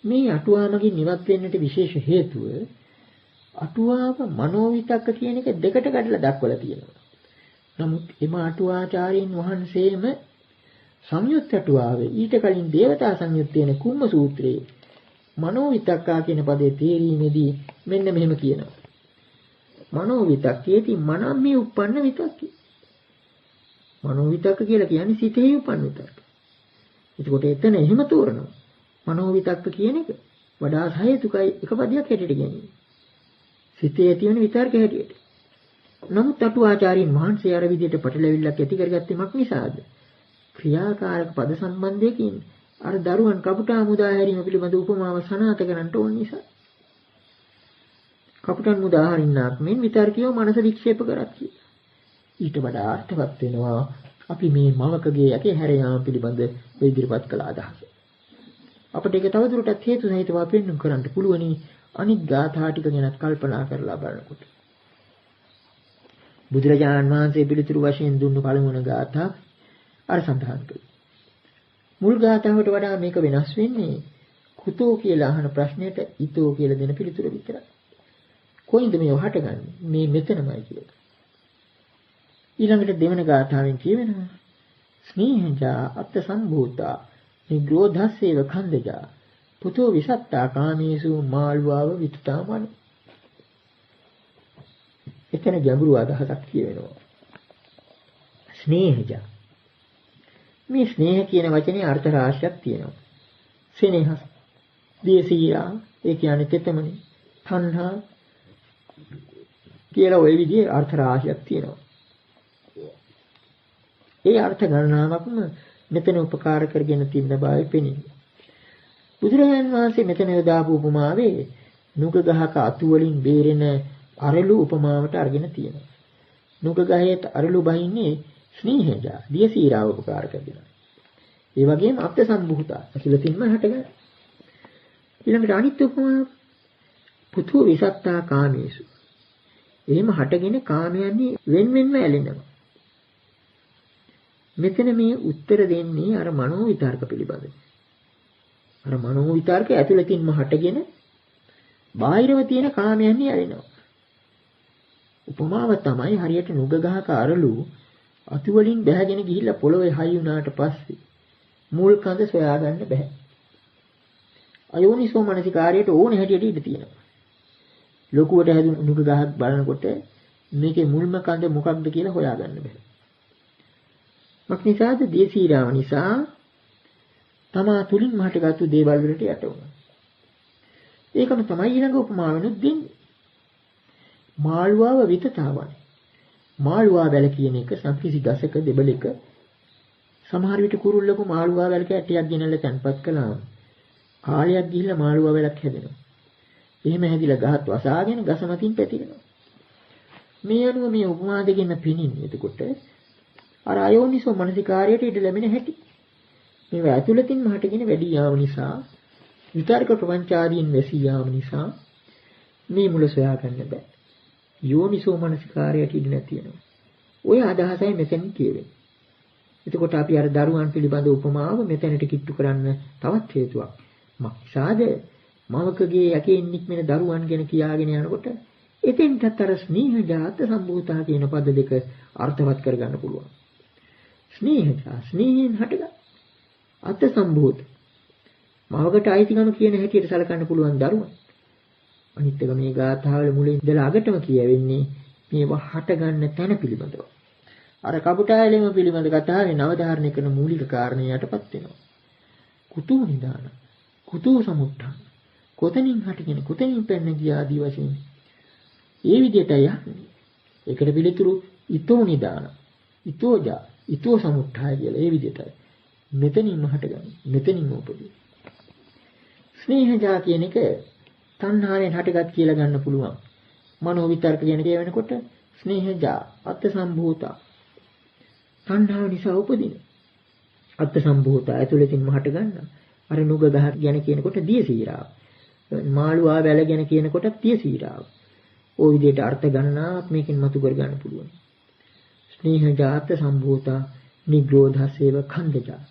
මේ අටුවාමකින් නිවත් වෙන්නට විශේෂ හේතුව අටුවාව මනෝවිතක්ක කියන එක දෙකට කඩලා දක්වලා තියෙනවා. නමුත් එම අටුවාචාර්යින් වහන්සේම සංයුත් අටුවාවේ ඊට කලින් දේවතා සංයුත්තේන කුම්ම සූත්‍රයේ මනෝවිතක්කා කියන පදේ තේරීමේදී මෙන්න මෙහෙම කියනවා. මනෝවිතක්කේති මනම්මේ උප්පන්න විතක්කේ. මනෝවිතක්ක කියලා කියන්නේ සිතේ උපන්න විතක්ක. එතකොට එතන එහෙම තෝරනවා. මනෝවිතක්ක කියන එක වඩා සහේතුකයි එක පදයක් හැටියට කියන්නේ. සිතේ තියෙන විතර්ක හැටියට. නමුත් අටුවාචාර්යින් වහන්සේ අර විදිහට පටලැවිල්ලක් ඇති කරගත්තේ මක් නිසාද? ක්‍රියාකාරක පද සම්බන්ධයකින් අර දරුවන් කපුටා මුදා හැරීම පිළිබඳ උපමාව සනාථ කරන්නට ඕන නිසා. කපුටන් මුදා හරින්නාක් මෙන් විතර්කයෝ මනස වික්ෂේප කරත් කියලා. ඊට වඩා අර්ථවත් වෙනවා අපි මේ මවකගේ යකේ හැර යාම පිළිබඳ ඉදිරිපත් කළ අදහස. අපිට ඒක තවදුරටත් හේතු සහිතව පෙන්වන්න කරන්න පුළුවනි අනිත් ගාථා ටික ගැන කල්පනා කරලා බලනකොට. බුදුරජාණන් වහන්සේ පිළිතුරු වශයෙන් දුන්නු පළමුවන ගාථා අර සඳහන් කළේ. මුල් ගාථාවට වඩා මේක වෙනස් වෙන්නේ කුතෝ කියලා අහන ප්‍රශ්නෙට ඊතෝ කියලා දෙන පිළිතුර විතරයි. කොයින්ද මේ වහටගන්නේ? මේ මෙතනමයි කියලා. ඊළඟට දෙවන ගාථාවෙන් කියවෙනවා ස්නේහජා අත්ථ සම්භූතා නිග්‍රෝධස්සේව ඛණ්ඩජා පුතෝ විසත්තා කාමේසු මාළුවාව විත්තාමන. එතන ගැඹුරු අදහසක් කියවෙනවා. ස්නේහජා මේ ස්නේහ කියන වචනේ අර්ථ රාශියක් තියෙනවා. සෙනෙහස, දේශීයා, ඒ කියන්නේ තෙතමනි, තණ්හා කියලා ওই විදිහේ අර්ථ රාශියක් තියෙනවා. ඒ අර්ථ ගණනාවක්ම මෙතන උපකාර කරගෙන තිබෙන බවයි පෙනෙන්නේ. බුදුරජාණන් වහන්සේ මෙතන යොදාපු උපමාවේ නුග ගහක අතු වලින් බේරෙන අරලු උපමාවට අරගෙන තියෙනවා. නුග ගහේ අරලු බහින්නේ ස්නේහජා, දියසීරාව උපකාර කරගෙන. ඒ වගේම අත්ථ සම්භූතා අකිලතින්ම හටගන්න. ඊළඟට අනිත් උපමාව පුතු විසත්තා කාමේසු. එහෙම හටගෙන කාමයන්හි වෙන්වෙන්ම ඇලෙනවා. මෙතන මේ උත්තර දෙන්නේ අර මනෝ විතර්ක පිළිබඳව. අර මනෝ විතර්ක ඇතුළතින්ම හටගෙන බාහිරව තියෙන කාමයන්හි ඇලෙනවා. උපමාව තමයි හරියට නුග ගහක අරලු අතු වලින් බැහැගෙන ගිහිල්ලා පොළොවේ හයි වුණාට පස්සේ මූල කඳ සොයාගන්න බෑ. අයෝනිසෝ මනසිකාරයට ඕනේ හැටියට ඉඳ තියෙනවා. ලොකුවට හැදුණු නුග ගහක් බලනකොට මේකේ මුල්ම කඳ මොකක්ද කියලා හොයාගන්න බෑ. මක්නිසාද දේශීරාව නිසා තමා තුලින් මහටගත්තු දේවල් වලට යට වුණා. ඒකම තමයි ඊළඟ උපමාවෙනුත් දෙන්නේ. මාළුවාව විතතාවයි. මාළුවා වැල කියන එක සම්කිසි ගසක දෙබලක සමහර විට කුරුල්ලක මාළුවා වැලක ඇටයක් ගෙනල්ලා තැන්පත් කළාම කාලයක් ගිහිල්ලා මාළුවා වැලක් හැදෙනවා. එහෙම හැදිලා ගහත් වසාගෙන ගස මතින් පැතිරෙනවා. මේ අනුව මේ උපමා දෙකෙන් පිනින්නේ. එතකොට අර අයෝනිසෝ මනසිකාරයට ඉඩ ලැබෙන හැටි. මේවා ඇතුළතින්ම හටගෙන වැඩි යාම නිසා විතර්ක ප්‍රපංච ආදීන් වැසී යාම නිසා මේ මුල සොයා ගන්න බෑ. යෝනිසෝ මනසිකාරයට ඉඩ නැති වෙනවා. ඔය අදහසයි මෙතන කියවෙන්නේ. එතකොට අපි අර දරුවන් පිළිබඳ උපමාව මෙතනට කිට්ටු කරන්න තවත් හේතුවක්. මක්සාද මවකගේ යකෙන් නික්මෙන දරුවන් ගැන කියාගෙන යනකොට එතෙන්ටත් අර ස්නේහජාත සම්භූතා කියන පද දෙක අර්ථවත් කරගන්න පුළුවන්. ස්නේහජා ස්නේහයෙන් හටගත් අත් සම්භූත මවකට අයිතිකම කියන හැටියට සලකන්න පුළුවන් දරුවන්. අනිත් එක මේ ගාථාවල මුලින් ඉඳලා අගටම කියවෙන්නේ මේවා හට ගන්න තැන පිළිබඳව. අර කපුටායලෙම පිළිබඳ කතාවේ නවධාරණය කරන මූලික කාරණේ යටපත් වෙනවා. කුතු නිදාන, කුතු සමුත්ථාන. කොතනින් හටගෙන කොතනින් පැන්න ගිය ආදී වශයෙන්. ඒ විදිහට යන්නේ. ඒකට පිළිතුරු ඊතෝ නිදාන, ඊතෝජා, ඊතෝ සමුත්ථාය කියලා ඒ විදිහටයි. මෙතනින්ම හටගන්නේ. මෙතනින්ම උපදී. ස්නේහජා කියන එක තණ්හාවෙන් හටගත් කියලා ගන්න පුළුවන්. මනෝ විතර්ක කියන දේ වෙනකොට ස්නේහජා අත්ථ සම්භූතා තණ්හාව නිසා උපදින. අත්ථ සම්භූතා ඇතුළතින්ම හට ගන්න. අර නුග ගහ ගැන කියනකොට දියසීරාව. මාළුවා වැල ගැන කියනකොට තියසීරාව. ওই විදිහට අර්ථ ගණනාවක් මේකෙන් මතු කර ගන්න පුළුවන්. ස්නේහජා අත්ථ සම්භූතා නිග්‍රෝධසේව ඛණ්ඩජා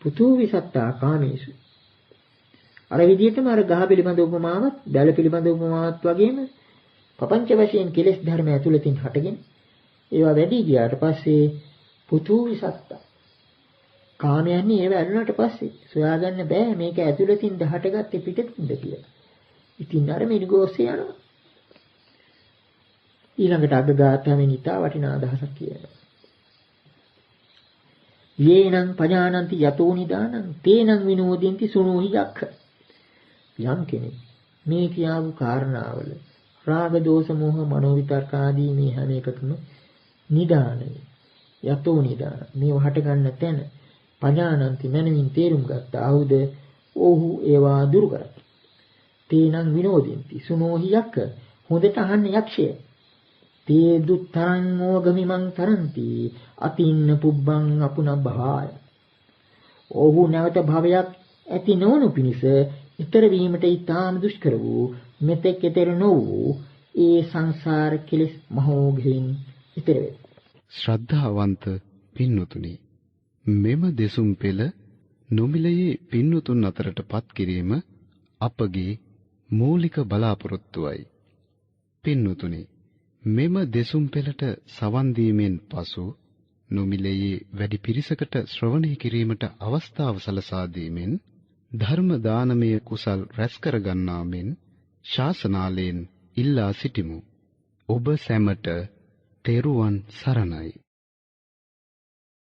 පුතු විසත්තා කාමේසු. අර විදිහටම අර ගහ පිළිබඳ උපමාවත්, දැල පිළිබඳ උපමාවත් වගේම පపంచ වශයෙන් කෙලෙස් ධර්ම ඇතුළතින් හටගෙන ඒවා වැඩි ගියාට පස්සේ පුතු විසත්තා කාමයන්හි ඒව ඇරුණාට පස්සේ සොයාගන්න බෑ මේක ඇතුළතින් හටගත්තේ පිටින්ද කියලා. ඉතින් අර මිනිගෝස්සේ යනවා. ඊළඟට අග්ගාථාවෙන් ඊට වටිනා අදහසක් කියනවා. යේනං පජානන්ති යතෝ නිදානං තේනං විනෝදින්ති සුනෝහි යක්ඛ. යම් කෙනෙක් මේ කියාවු කාරණාවල රාග දෝෂ මෝහ මනෝ විතර්ක ආදී මේ හැම එකකම නිදානය යතෝ නිදාන මේව හට ගන්න තැන පජානන්ති මනමින් තේරුම් ගත්ත ආහුද ඔහු ඒවා දුරු කරයි. තේනං විනෝදින්ති සුනෝහි යක්ඛ හොඳට අහන්න යක්ෂය. තේ දුත්තරං ඕගමිමං තරන්ති අතින්න පුබ්බං අපුන භාය. ඔහු නැවත භවයක් ඇති නොවනු පිණිස ඊතර වීමට ඊටාම දුෂ්කර වූ මෙතෙක් ඊතර නොවූ ඒ සංසාර කෙලෙස් මහෝඝයෙන් ඊතර වේ. ශ්‍රද්ධාවන්ත පින්වතුනි, මෙම දෙසුම් පෙළ නොමිලයේ පින්වතුන් අතරටපත් කිරීම අපගේ මූලික බලාපොරොත්තුවයි. පින්වතුනි, මෙම දෙසුම් පෙළට සවන් දීමෙන් පසු නොමිලයේ වැඩි පිරිසකට ශ්‍රවණය කිරීමට අවස්ථාව සලසා දීමෙන් ධර්ම දානමය කුසල් රැස් කර ගන්නා මෙන් ශාසනාලයෙන් ඉල්ලා සිටිමු. ඔබ සැමට තෙරුවන් සරණයි.